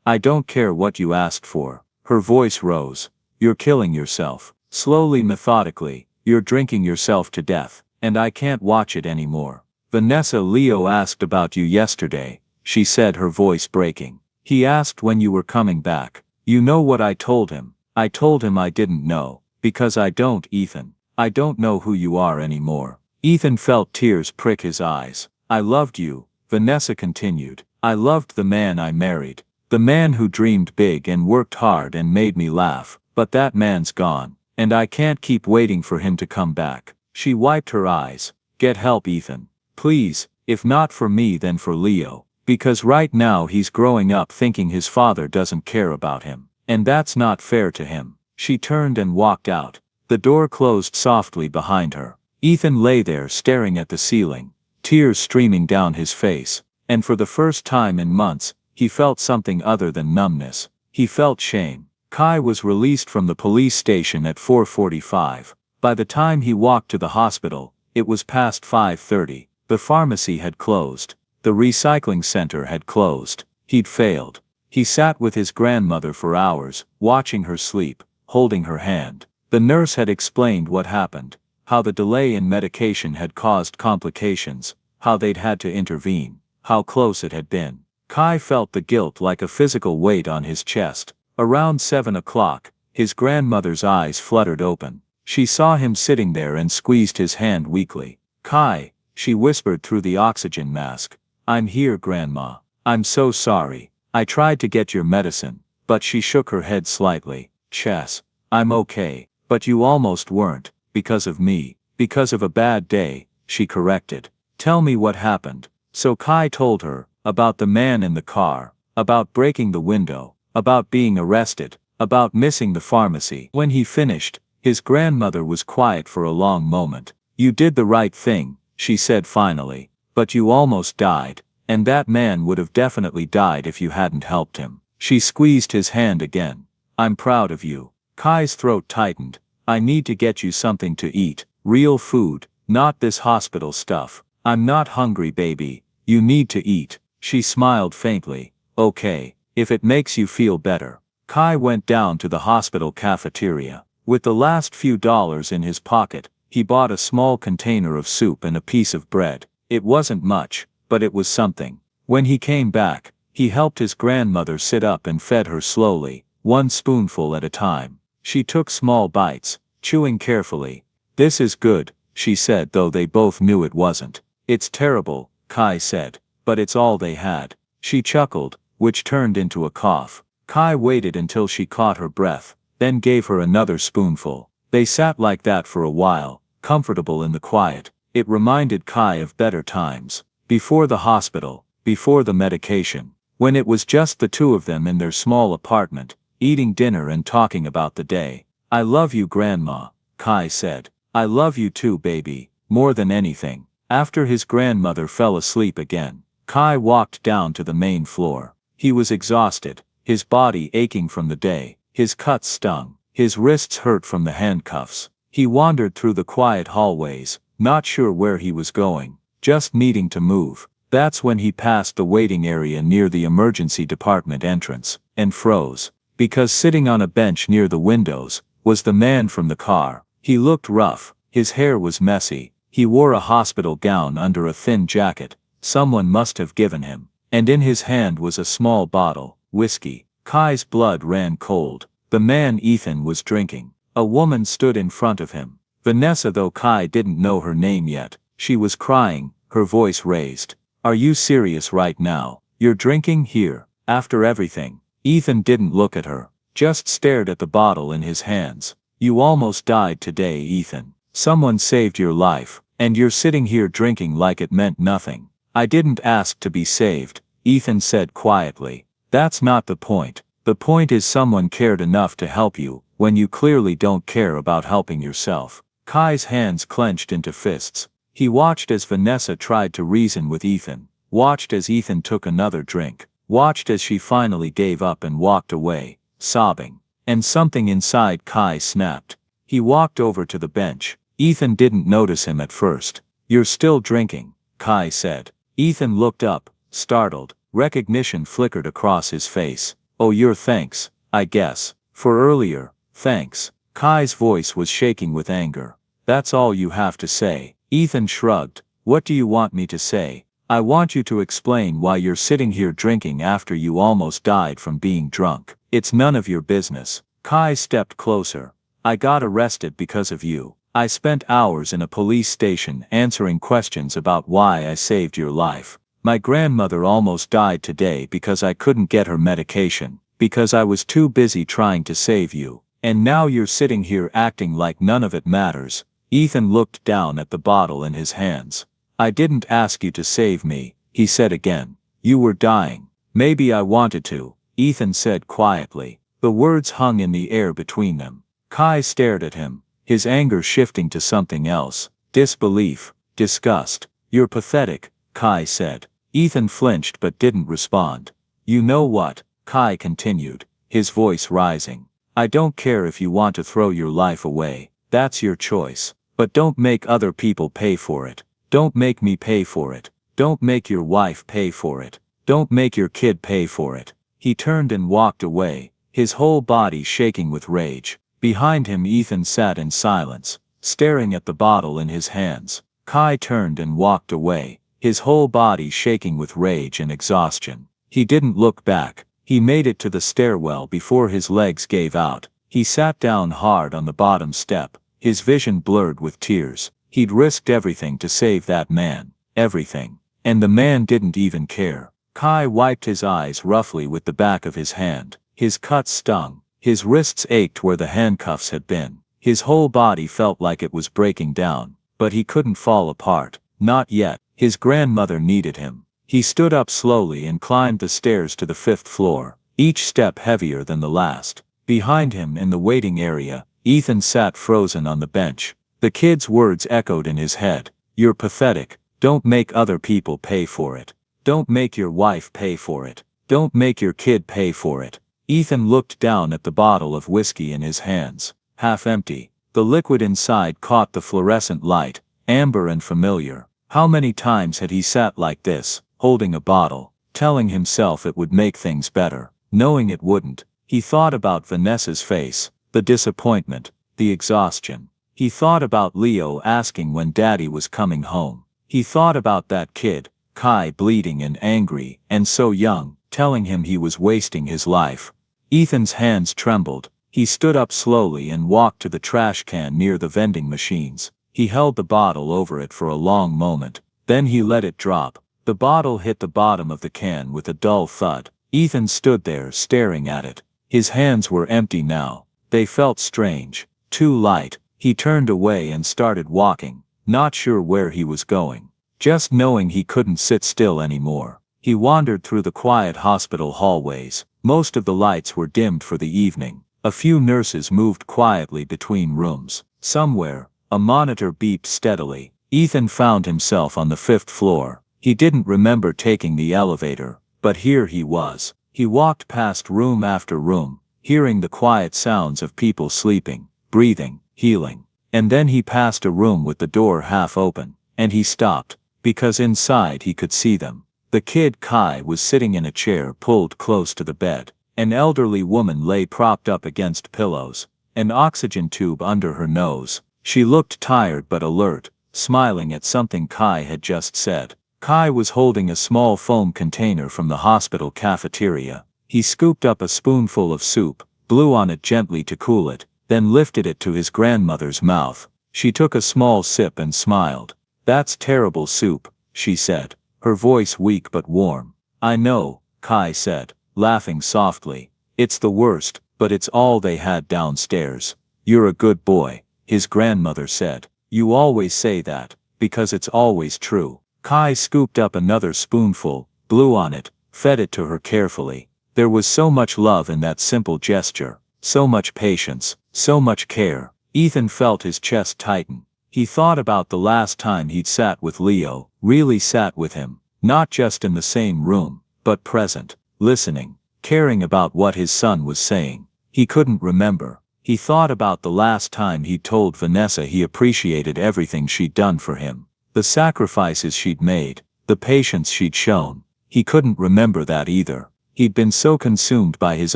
"I don't care what you asked for." Her voice rose. "You're killing yourself. Slowly, methodically. You're drinking yourself to death. And I can't watch it anymore." "Vanessa, Leo asked about you yesterday," she said, her voice breaking. "He asked when you were coming back. You know what I told him?" "I told him I didn't know. Because I don't, Ethan. I don't know who you are anymore." Ethan felt tears prick his eyes. "I loved you," Vanessa continued. "I loved the man I married. The man who dreamed big and worked hard and made me laugh. But that man's gone. And I can't keep waiting for him to come back." She wiped her eyes. "Get help, Ethan. Please, if not for me then for Leo. Because right now he's growing up thinking his father doesn't care about him. And that's not fair to him." She turned and walked out. The door closed softly behind her. Ethan lay there staring at the ceiling, tears streaming down his face. And for the first time in months, he felt something other than numbness. He felt shame. Kai was released from the police station at 4:45. By the time he walked to the hospital, it was past 5:30. The pharmacy had closed. The recycling center had closed. He'd failed. He sat with his grandmother for hours, watching her sleep, holding her hand. The nurse had explained what happened, how the delay in medication had caused complications, how they'd had to intervene, how close it had been. Kai felt the guilt like a physical weight on his chest. Around 7 o'clock, his grandmother's eyes fluttered open. She saw him sitting there and squeezed his hand weakly. "Kai," she whispered through the oxygen mask. I'm here, Grandma. I'm so sorry. I tried to get your medicine, but she shook her head slightly. Chess. I'm okay, but you almost weren't, because of me, because of a bad day, she corrected. Tell me what happened. So Kai told her, about the man in the car, about breaking the window, about being arrested, about missing the pharmacy. When he finished, his grandmother was quiet for a long moment. You did the right thing, she said finally, but you almost died, and that man would have definitely died if you hadn't helped him. She squeezed his hand again. I'm proud of you. Kai's throat tightened. I need to get you something to eat, real food, not this hospital stuff. I'm not hungry, baby. You need to eat. She smiled faintly. Okay, if it makes you feel better. Kai went down to the hospital cafeteria. With the last few dollars in his pocket, he bought a small container of soup and a piece of bread. It wasn't much, but it was something. When he came back, he helped his grandmother sit up and fed her slowly, one spoonful at a time. She took small bites, chewing carefully. This is good, she said, though they both knew it wasn't. It's terrible, Kai said, but it's all they had. She chuckled, which turned into a cough. Kai waited until she caught her breath, then gave her another spoonful. They sat like that for a while, comfortable in the quiet. It reminded Kai of better times. Before the hospital, before the medication, when it was just the two of them in their small apartment, eating dinner and talking about the day. I love you, Grandma, Kai said. I love you too, baby, more than anything. After his grandmother fell asleep again, Kai walked down to the main floor. He was exhausted, his body aching from the day, his cuts stung, his wrists hurt from the handcuffs. He wandered through the quiet hallways, not sure where he was going, just needing to move. That's when he passed the waiting area near the emergency department entrance, and froze, because sitting on a bench near the windows was the man from the car. He looked rough, his hair was messy, he wore a hospital gown under a thin jacket someone must have given him, and in his hand was a small bottle, whiskey. Kai's blood ran cold. The man Ethan was drinking. A woman stood in front of him. Vanessa, though Kai didn't know her name yet. She was crying, her voice raised. Are you serious right now? You're drinking here, after everything? Ethan didn't look at her, just stared at the bottle in his hands. You almost died today, Ethan. Someone saved your life, and you're sitting here drinking like it meant nothing. I didn't ask to be saved, Ethan said quietly. That's not the point. The point is someone cared enough to help you, when you clearly don't care about helping yourself. Kai's hands clenched into fists. He watched as Vanessa tried to reason with Ethan, watched as Ethan took another drink, watched as she finally gave up and walked away, sobbing. And something inside Kai snapped. He walked over to the bench. Ethan didn't notice him at first. You're still drinking, Kai said. Ethan looked up, startled. Recognition flickered across his face. Oh, your thanks, I guess. For earlier, thanks. Kai's voice was shaking with anger. That's all you have to say. Ethan shrugged. What do you want me to say? I want you to explain why you're sitting here drinking after you almost died from being drunk. It's none of your business. Kai stepped closer. I got arrested because of you. I spent hours in a police station answering questions about why I saved your life. My grandmother almost died today because I couldn't get her medication, because I was too busy trying to save you. And now you're sitting here acting like none of it matters. Ethan looked down at the bottle in his hands. I didn't ask you to save me, he said again. You were dying. Maybe I wanted to, Ethan said quietly. The words hung in the air between them. Kai stared at him, his anger shifting to something else. Disbelief, disgust. You're pathetic, Kai said. Ethan flinched but didn't respond. You know what, Kai continued, his voice rising. I don't care if you want to throw your life away. That's your choice. But don't make other people pay for it. Don't make me pay for it. Don't make your wife pay for it. Don't make your kid pay for it. He turned and walked away, his whole body shaking with rage. Behind him Ethan sat in silence, staring at the bottle in his hands. Kai turned and walked away, his whole body shaking with rage and exhaustion. He didn't look back. He made it to the stairwell before his legs gave out. He sat down hard on the bottom step, his vision blurred with tears. He'd risked everything to save that man. Everything. And the man didn't even care. Kai wiped his eyes roughly with the back of his hand. His cuts stung. His wrists ached where the handcuffs had been. His whole body felt like it was breaking down. But he couldn't fall apart. Not yet. His grandmother needed him. He stood up slowly and climbed the stairs to the 5th floor, each step heavier than the last. Behind him in the waiting area, Ethan sat frozen on the bench. The kid's words echoed in his head. "You're pathetic. Don't make other people pay for it. Don't make your wife pay for it. Don't make your kid pay for it." Ethan looked down at the bottle of whiskey in his hands, half empty. The liquid inside caught the fluorescent light, amber and familiar. How many times had he sat like this, holding a bottle, telling himself it would make things better, knowing it wouldn't? He thought about Vanessa's face, the disappointment, the exhaustion. He thought about Leo asking when Daddy was coming home. He thought about that kid, Kai, bleeding and angry, and so young, telling him he was wasting his life. Ethan's hands trembled. He stood up slowly and walked to the trash can near the vending machines. He held the bottle over it for a long moment. Then he let it drop. The bottle hit the bottom of the can with a dull thud. Ethan stood there staring at it. His hands were empty now. They felt strange, too light. He turned away and started walking, not sure where he was going, just knowing he couldn't sit still anymore. He wandered through the quiet hospital hallways. Most of the lights were dimmed for the evening. A few nurses moved quietly between rooms. Somewhere, a monitor beeped steadily. Ethan found himself on the 5th floor. He didn't remember taking the elevator, but here he was. He walked past room after room, hearing the quiet sounds of people sleeping, breathing, healing. And then he passed a room with the door half open, and he stopped, because inside he could see them. The kid Kai was sitting in a chair pulled close to the bed. An elderly woman lay propped up against pillows, an oxygen tube under her nose. She looked tired but alert, smiling at something Kai had just said. Kai was holding a small foam container from the hospital cafeteria. He scooped up a spoonful of soup, blew on it gently to cool it, then lifted it to his grandmother's mouth. She took a small sip and smiled. "That's terrible soup," she said, her voice weak but warm. "I know," Kai said, laughing softly. "It's the worst, but it's all they had downstairs." "You're a good boy," his grandmother said. "You always say that, because it's always true." Kai scooped up another spoonful, blew on it, fed it to her carefully. There was so much love in that simple gesture, so much patience, so much care. Ethan felt his chest tighten. He thought about the last time he'd sat with Leo, really sat with him, not just in the same room, but present, listening, caring about what his son was saying. He couldn't remember. He thought about the last time he'd told Vanessa he appreciated everything she'd done for him, the sacrifices she'd made, the patience she'd shown. He couldn't remember that either. He'd been so consumed by his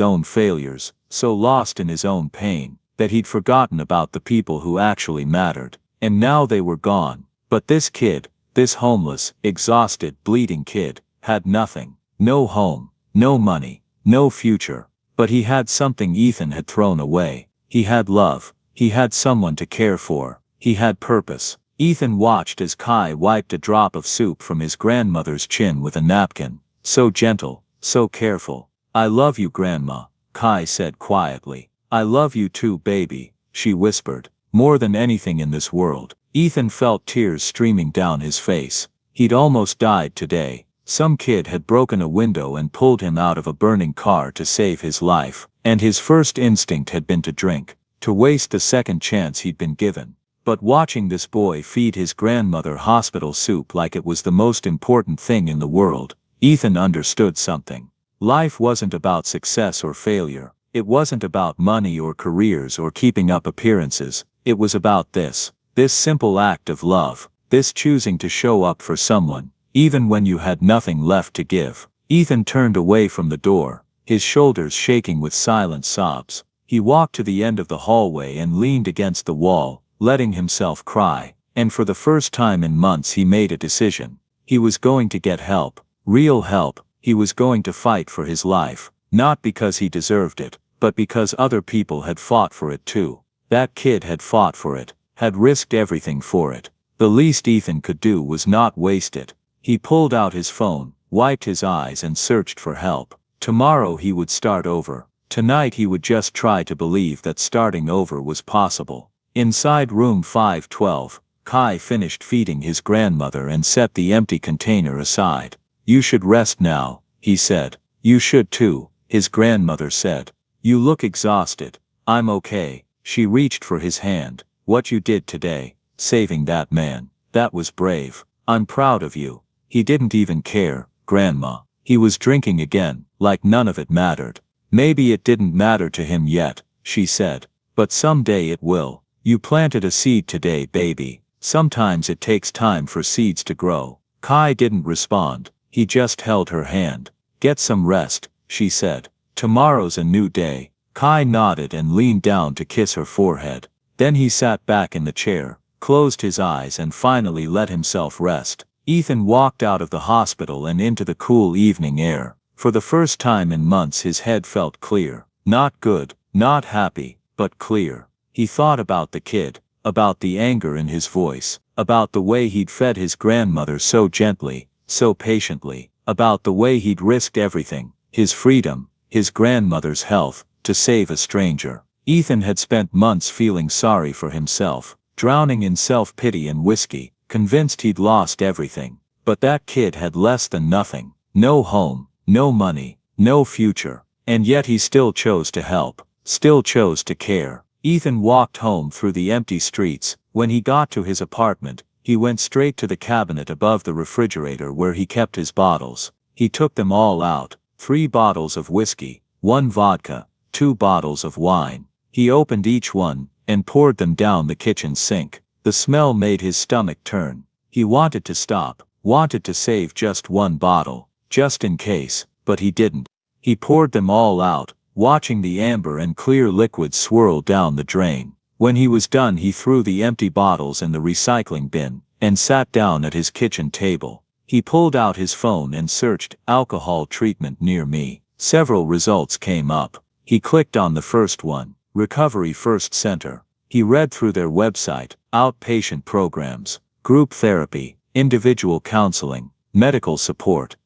own failures, so lost in his own pain, that he'd forgotten about the people who actually mattered. And now they were gone. But this kid, this homeless, exhausted, bleeding kid, had nothing. No home, no money, no future. But he had something Ethan had thrown away. He had love. He had someone to care for. He had purpose. Ethan watched as Kai wiped a drop of soup from his grandmother's chin with a napkin. So gentle, so careful. "I love you, Grandma," Kai said quietly. "I love you too, baby," she whispered. More than anything in this world. Ethan felt tears streaming down his face. He'd almost died today. Some kid had broken a window and pulled him out of a burning car to save his life, and his first instinct had been to drink, to waste the second chance he'd been given. But watching this boy feed his grandmother hospital soup like it was the most important thing in the world, Ethan understood something. Life wasn't about success or failure. It wasn't about money or careers or keeping up appearances. It was about this simple act of love, this choosing to show up for someone, even when you had nothing left to give. Ethan turned away from the door, his shoulders shaking with silent sobs. He walked to the end of the hallway and leaned against the wall, letting himself cry. And for the first time in months he made a decision. He was going to get help, real help. He was going to fight for his life, not because he deserved it, but because other people had fought for it too. That kid had fought for it, had risked everything for it. The least Ethan could do was not waste it. He pulled out his phone, wiped his eyes and searched for help. Tomorrow he would start over. Tonight he would just try to believe that starting over was possible. Inside room 512, Kai finished feeding his grandmother and set the empty container aside. "You should rest now," he said. "You should too," his grandmother said. "You look exhausted." "I'm okay." She reached for his hand. "What you did today, saving that man, that was brave. I'm proud of you." He didn't even care, Grandma. He was drinking again, like none of it mattered. "Maybe it didn't matter to him yet," she said. "But someday it will. You planted a seed today, baby. Sometimes it takes time for seeds to grow." Kai didn't respond. He just held her hand. "Get some rest," she said. "Tomorrow's a new day." Kai nodded and leaned down to kiss her forehead. Then he sat back in the chair, closed his eyes and finally let himself rest. Ethan walked out of the hospital and into the cool evening air. For the first time in months his head felt clear. Not good, not happy, but clear. He thought about the kid, about the anger in his voice, about the way he'd fed his grandmother so gently, so patiently, about the way he'd risked everything, his freedom, his grandmother's health, to save a stranger. Ethan had spent months feeling sorry for himself, drowning in self-pity and whiskey, convinced he'd lost everything. But that kid had less than nothing. No home, no money, no future. And yet he still chose to help, still chose to care. Ethan walked home through the empty streets. When he got to his apartment, he went straight to the cabinet above the refrigerator where he kept his bottles. He took them all out. 3 bottles of whiskey, 1 vodka, 2 bottles of wine. He opened each one and poured them down the kitchen sink. The smell made his stomach turn. He wanted to stop, wanted to save just 1 bottle, just in case, but he didn't. He poured them all out, watching the amber and clear liquid swirl down the drain. When he was done, he threw the empty bottles in the recycling bin and sat down at his kitchen table. He pulled out his phone and searched alcohol treatment near me. Several results came up. He clicked on the first one, Recovery First Center. He read through their website, outpatient programs, group therapy, individual counseling, medical support.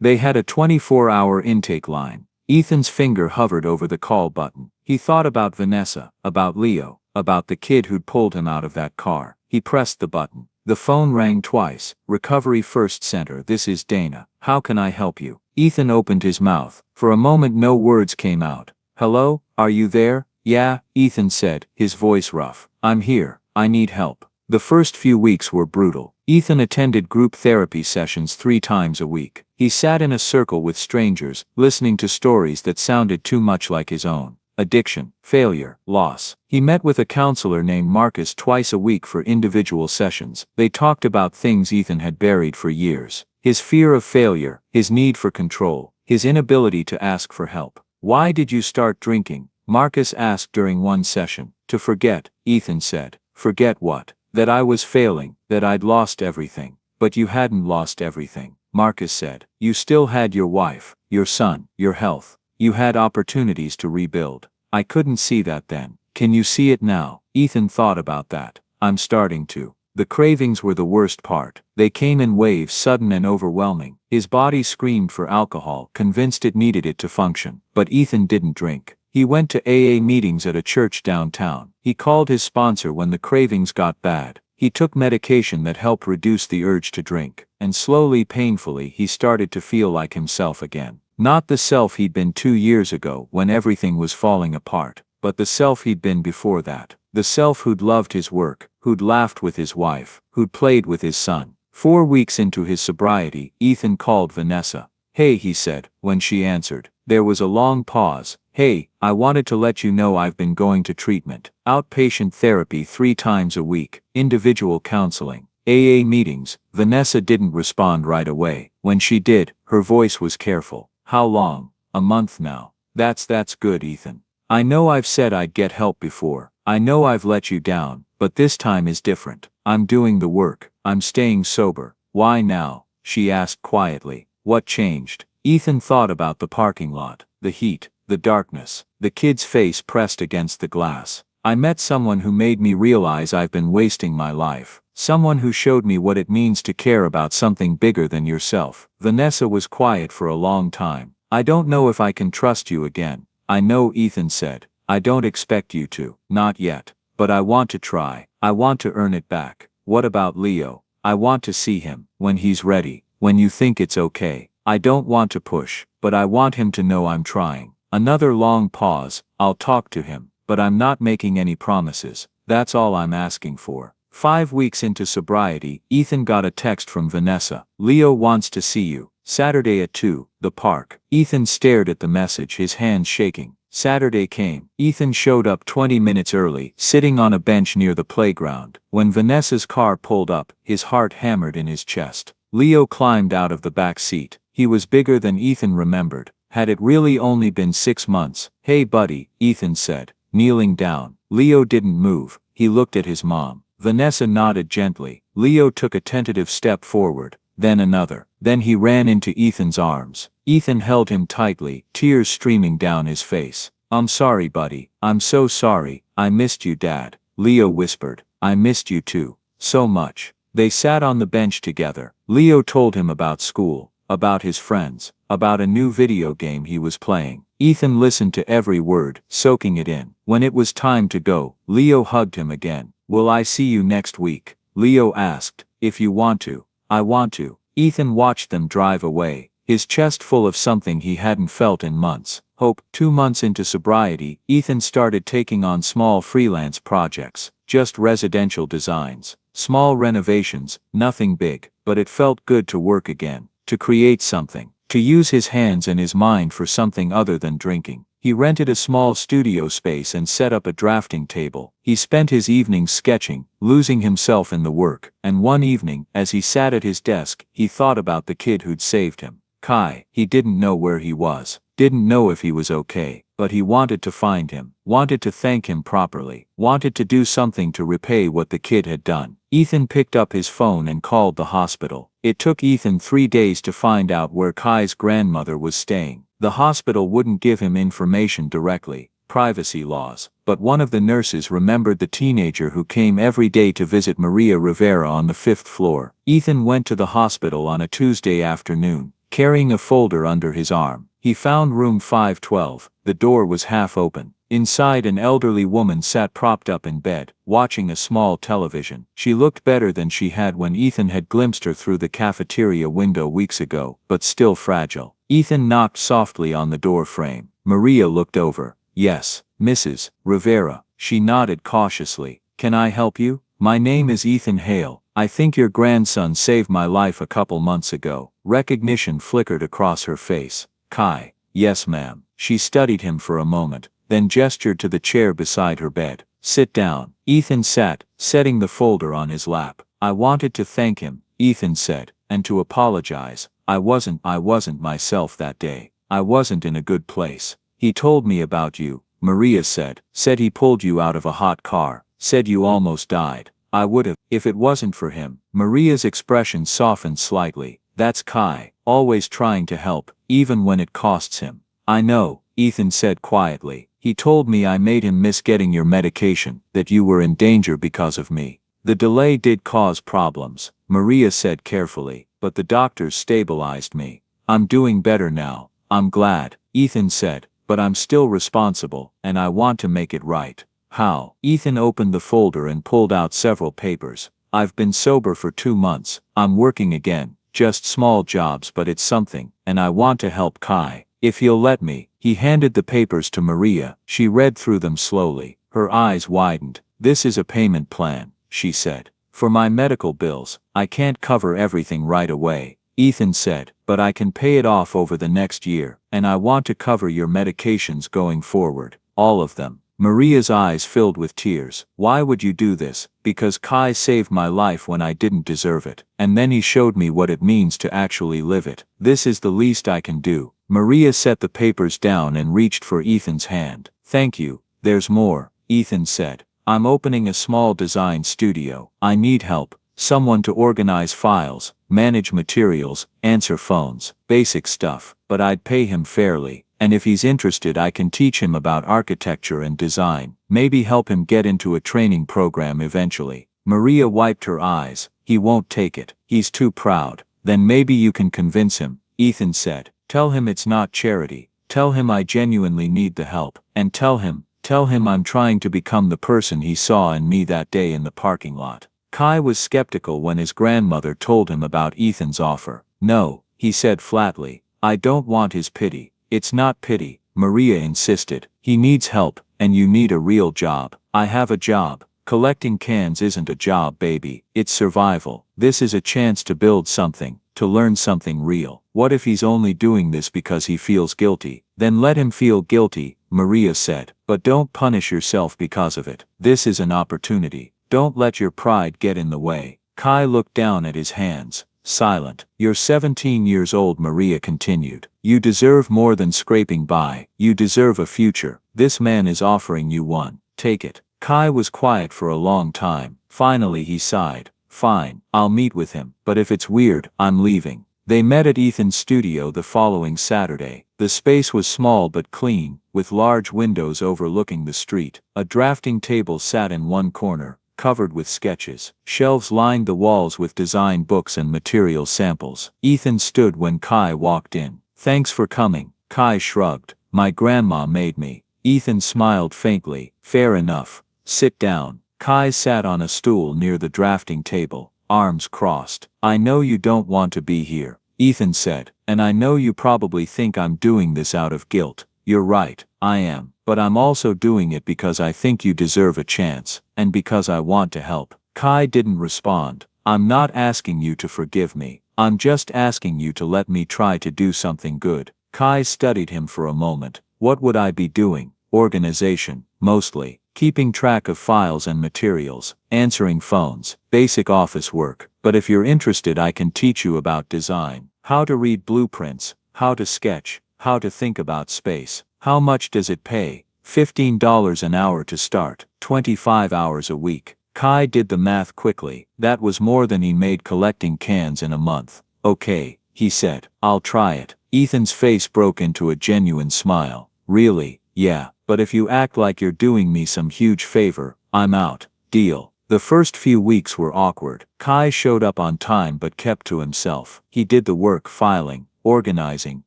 They had a 24-hour intake line. Ethan's finger hovered over the call button. He thought about Vanessa, about Leo, about the kid who'd pulled him out of that car. He pressed the button. The phone rang twice. Recovery First Center, this is Dana. How can I help you? Ethan opened his mouth. For a moment no words came out. Hello, are you there? Yeah, Ethan said, his voice rough. I'm here. I need help. The first few weeks were brutal. Ethan attended group therapy sessions 3 times a week. He sat in a circle with strangers, listening to stories that sounded too much like his own. Addiction, failure, loss. He met with a counselor named Marcus twice a week for individual sessions. They talked about things Ethan had buried for years. His fear of failure, his need for control, his inability to ask for help. Why did you start drinking? Marcus asked during one session. To forget, Ethan said. Forget what? That I was failing, that I'd lost everything. But you hadn't lost everything, Marcus said. You still had your wife, your son, your health. You had opportunities to rebuild. I couldn't see that then. Can you see it now? Ethan thought about that. I'm starting to. The cravings were the worst part. They came in waves, sudden and overwhelming. His body screamed for alcohol, convinced it needed it to function. But Ethan didn't drink. He went to AA meetings at a church downtown. He called his sponsor when the cravings got bad. He took medication that helped reduce the urge to drink. And slowly, painfully, he started to feel like himself again. Not the self he'd been 2 years ago when everything was falling apart, but the self he'd been before that. The self who'd loved his work, who'd laughed with his wife, who'd played with his son. 4 weeks into his sobriety, Ethan called Vanessa. Hey, he said, when she answered. There was a long pause. Hey, I wanted to let you know I've been going to treatment. Outpatient therapy 3 times a week, individual counseling, AA meetings. Vanessa didn't respond right away. When she did, her voice was careful. How long? A month now. That's good, Ethan. I know I've said I'd get help before. I know I've let you down, but this time is different. I'm doing the work. I'm staying sober. Why now? She asked quietly. What changed? Ethan thought about the parking lot, the heat, the darkness, the kid's face pressed against the glass. I met someone who made me realize I've been wasting my life. Someone who showed me what it means to care about something bigger than yourself. Vanessa was quiet for a long time. I don't know if I can trust you again. I know, Ethan said. I don't expect you to. Not yet. But I want to try. I want to earn it back. What about Leo? I want to see him. When he's ready. When you think it's okay. I don't want to push, but I want him to know I'm trying. Another long pause. I'll talk to him. But I'm not making any promises. That's all I'm asking for. 5 weeks into sobriety, Ethan got a text from Vanessa. Leo wants to see you. Saturday at 2, the park. Ethan stared at the message, his hands shaking. Saturday came. Ethan showed up 20 minutes early, sitting on a bench near the playground. When Vanessa's car pulled up, his heart hammered in his chest. Leo climbed out of the back seat. He was bigger than Ethan remembered. Had it really only been 6 months? Hey buddy, Ethan said, kneeling down. Leo didn't move. He looked at his mom. Vanessa nodded gently. Leo took a tentative step forward, then another. Then he ran into Ethan's arms. Ethan held him tightly, tears streaming down his face. I'm sorry, buddy. I'm so sorry. I missed you, Dad. Leo whispered. I missed you too. So much. They sat on the bench together. Leo told him about school, about his friends, about a new video game he was playing. Ethan listened to every word, soaking it in. When it was time to go, Leo hugged him again. Will I see you next week? Leo asked. If you want to. I want to. Ethan watched them drive away, his chest full of something he hadn't felt in months. Hope. 2 months into sobriety, Ethan started taking on small freelance projects, just residential designs, small renovations, nothing big, but it felt good to work again, to create something, to use his hands and his mind for something other than drinking. He rented a small studio space and set up a drafting table. He spent his evenings sketching, losing himself in the work, and one evening, as he sat at his desk, he thought about the kid who'd saved him. Kai. He didn't know where he was, didn't know if he was okay, but he wanted to find him, wanted to thank him properly, wanted to do something to repay what the kid had done. Ethan picked up his phone and called the hospital. It took Ethan 3 days to find out where Kai's grandmother was staying. The hospital wouldn't give him information directly, privacy laws, but one of the nurses remembered the teenager who came every day to visit Maria Rivera on the 5th floor. Ethan went to the hospital on a Tuesday afternoon, carrying a folder under his arm. He found room 512. The door was half open. Inside, an elderly woman sat propped up in bed, watching a small television. She looked better than she had when Ethan had glimpsed her through the cafeteria window weeks ago, but still fragile. Ethan knocked softly on the door frame. Maria looked over. Yes, Mrs. Rivera. She nodded cautiously. Can I help you? My name is Ethan Hale. I think your grandson saved my life a couple months ago. Recognition flickered across her face. Kai. Yes, ma'am. She studied him for a moment, then gestured to the chair beside her bed. Sit down. Ethan sat, setting the folder on his lap. I wanted to thank him, Ethan said, and to apologize. I wasn't myself that day. I wasn't in a good place. He told me about you, Maria said. Said he pulled you out of a hot car. Said you almost died. I would have, if it wasn't for him. Maria's expression softened slightly. That's Kai, always trying to help, even when it costs him. I know, Ethan said quietly. He told me I made him miss getting your medication, that you were in danger because of me. The delay did cause problems, Maria said carefully, but the doctors stabilized me. I'm doing better now. I'm glad, Ethan said, but I'm still responsible, and I want to make it right. How? Ethan opened the folder and pulled out several papers. I've been sober for 2 months. I'm working again. Just small jobs, but it's something, and I want to help Kai. If he'll let me. He handed the papers to Maria. She read through them slowly. Her eyes widened. This is a payment plan, she said. For my medical bills. I can't cover everything right away, Ethan said, but I can pay it off over the next year, and I want to cover your medications going forward. All of them. Maria's eyes filled with tears. Why would you do this? Because Kai saved my life when I didn't deserve it, and then he showed me what it means to actually live it. This is the least I can do. Maria set the papers down and reached for Ethan's hand. Thank you. There's more, Ethan said. I'm opening a small design studio. I need help. Someone to organize files, manage materials, answer phones, basic stuff, but I'd pay him fairly. And if he's interested, I can teach him about architecture and design, maybe help him get into a training program eventually. Maria wiped her eyes. He won't take it. He's too proud. Then maybe you can convince him, Ethan said. Tell him it's not charity. Tell him I genuinely need the help. And tell him I'm trying to become the person he saw in me that day in the parking lot. Kai was skeptical when his grandmother told him about Ethan's offer. No, he said flatly. I don't want his pity. It's not pity, Maria insisted. He needs help, and you need a real job. I have a job. Collecting cans isn't a job, baby. It's survival. This is a chance to build something, to learn something real. What if he's only doing this because he feels guilty? Then let him feel guilty, Maria said. But don't punish yourself because of it. This is an opportunity. Don't let your pride get in the way. Kai looked down at his hands, silent. You're 17 years old, Maria continued. You deserve more than scraping by. You deserve a future. This man is offering you one. Take it. Kai was quiet for a long time. Finally he sighed. Fine, I'll meet with him. But if it's weird, I'm leaving. They met at Ethan's studio the following Saturday. The space was small but clean, with large windows overlooking the street. A drafting table sat in one corner, covered with sketches. Shelves lined the walls with design books and material samples. Ethan stood when Kai walked in. Thanks for coming. Kai shrugged. My grandma made me. Ethan smiled faintly. Fair enough. Sit down. Kai sat on a stool near the drafting table, arms crossed. I know you don't want to be here, Ethan said, and I know you probably think I'm doing this out of guilt. You're right, I am, but I'm also doing it because I think you deserve a chance, and because I want to help. Kai didn't respond. I'm not asking you to forgive me. I'm just asking you to let me try to do something good. Kai studied him for a moment. What would I be doing? Organization, mostly. Keeping track of files and materials, answering phones, basic office work. But if you're interested, I can teach you about design. How to read blueprints, how to sketch, how to think about space. How much does it pay? $15 an hour to start, 25 hours a week. Kai did the math quickly. That was more than he made collecting cans in a month. Okay, he said. I'll try it. Ethan's face broke into a genuine smile. Really? Yeah. But if you act like you're doing me some huge favor, I'm out. Deal. The first few weeks were awkward. Kai showed up on time but kept to himself. He did the work, filing, organizing,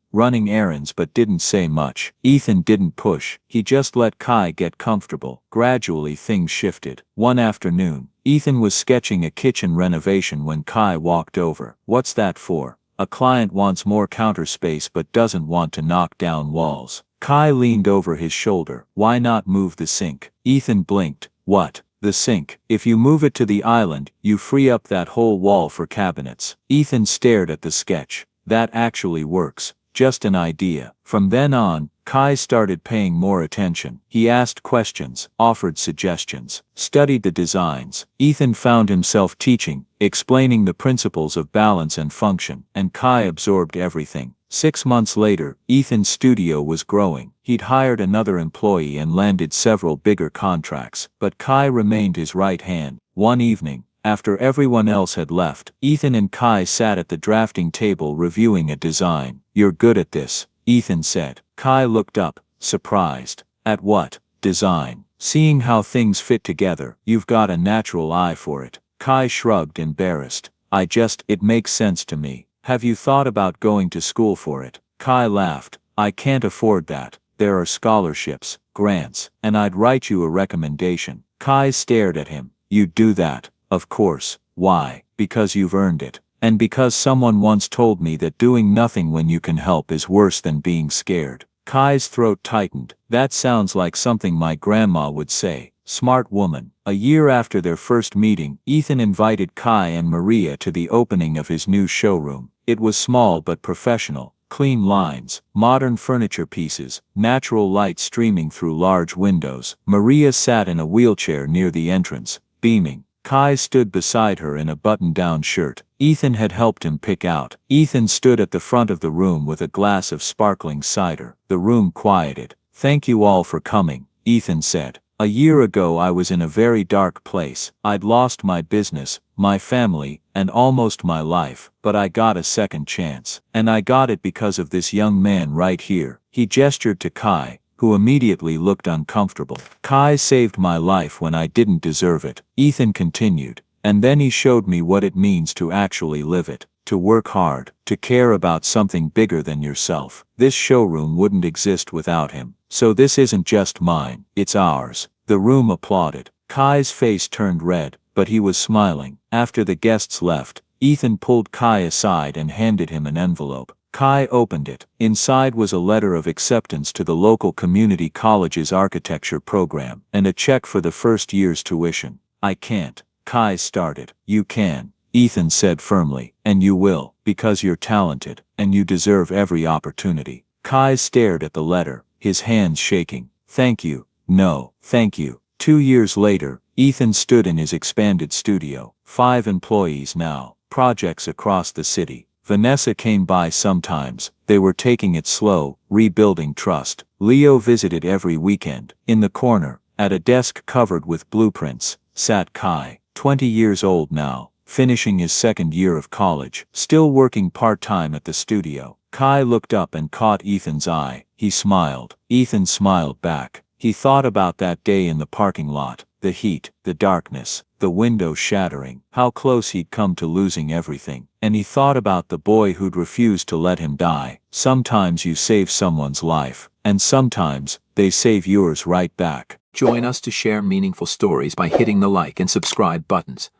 running errands, but didn't say much. Ethan didn't push. He just let Kai get comfortable. Gradually things shifted. One afternoon, Ethan was sketching a kitchen renovation when Kai walked over. What's that for? A client wants more counter space but doesn't want to knock down walls. Kai leaned over his shoulder. Why not move the sink? Ethan blinked. What? The sink. If you move it to the island, you free up that whole wall for cabinets. Ethan stared at the sketch. That actually works. Just an idea. From then on, Kai started paying more attention. He asked questions, offered suggestions, studied the designs. Ethan found himself teaching, explaining the principles of balance and function, and Kai absorbed everything. 6 months later, Ethan's studio was growing. He'd hired another employee and landed several bigger contracts, but Kai remained his right hand. One evening, after everyone else had left, Ethan and Kai sat at the drafting table reviewing a design. You're good at this, Ethan said. Kai looked up, surprised. At what? Design. Seeing how things fit together. You've got a natural eye for it. Kai shrugged, embarrassed. It makes sense to me. Have you thought about going to school for it? Kai laughed. I can't afford that. There are scholarships, grants, and I'd write you a recommendation. Kai stared at him. You'd do that? Of course. Why? Because you've earned it. And because someone once told me that doing nothing when you can help is worse than being scared. Kai's throat tightened. That sounds like something my grandma would say. Smart woman. A year after their first meeting, Ethan invited Kai and Maria to the opening of his new showroom. It was small but professional. Clean lines, modern furniture pieces, natural light streaming through large windows. Maria sat in a wheelchair near the entrance, beaming. Kai stood beside her in a button-down shirt. Ethan had helped him pick out. Ethan stood at the front of the room with a glass of sparkling cider. The room quieted. Thank you all for coming, Ethan said. A year ago I was in a very dark place. I'd lost my business, my family, and almost my life, but I got a second chance. And I got it because of this young man right here. He gestured to Kai, who immediately looked uncomfortable. Kai saved my life when I didn't deserve it. Ethan continued. And then he showed me what it means to actually live it, to work hard, to care about something bigger than yourself. This showroom wouldn't exist without him. So this isn't just mine, it's ours. The room applauded. Kai's face turned red, but he was smiling. After the guests left, Ethan pulled Kai aside and handed him an envelope. Kai opened it. Inside was a letter of acceptance to the local community college's architecture program, and a check for the first year's tuition. I can't. Kai started. You can, Ethan said firmly, and you will, because you're talented, and you deserve every opportunity. Kai stared at the letter, his hands shaking. Thank you. No, thank you. 2 years later, Ethan stood in his expanded studio. 5 employees now, projects across the city. Vanessa came by sometimes. They were taking it slow, rebuilding trust. Leo visited every weekend. In the corner, at a desk covered with blueprints, sat Kai, 20 years old now, finishing his 2nd year of college, still working part-time at the studio. Kai looked up and caught Ethan's eye. He smiled. Ethan smiled back. He thought about that day in the parking lot, the heat, the darkness, the window shattering, how close he'd come to losing everything. And he thought about the boy who'd refused to let him die. Sometimes you save someone's life, and sometimes they save yours right back. Join us to share meaningful stories by hitting the like and subscribe buttons.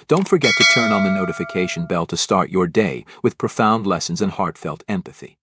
Don't forget to turn on the notification bell to start your day with profound lessons and heartfelt empathy.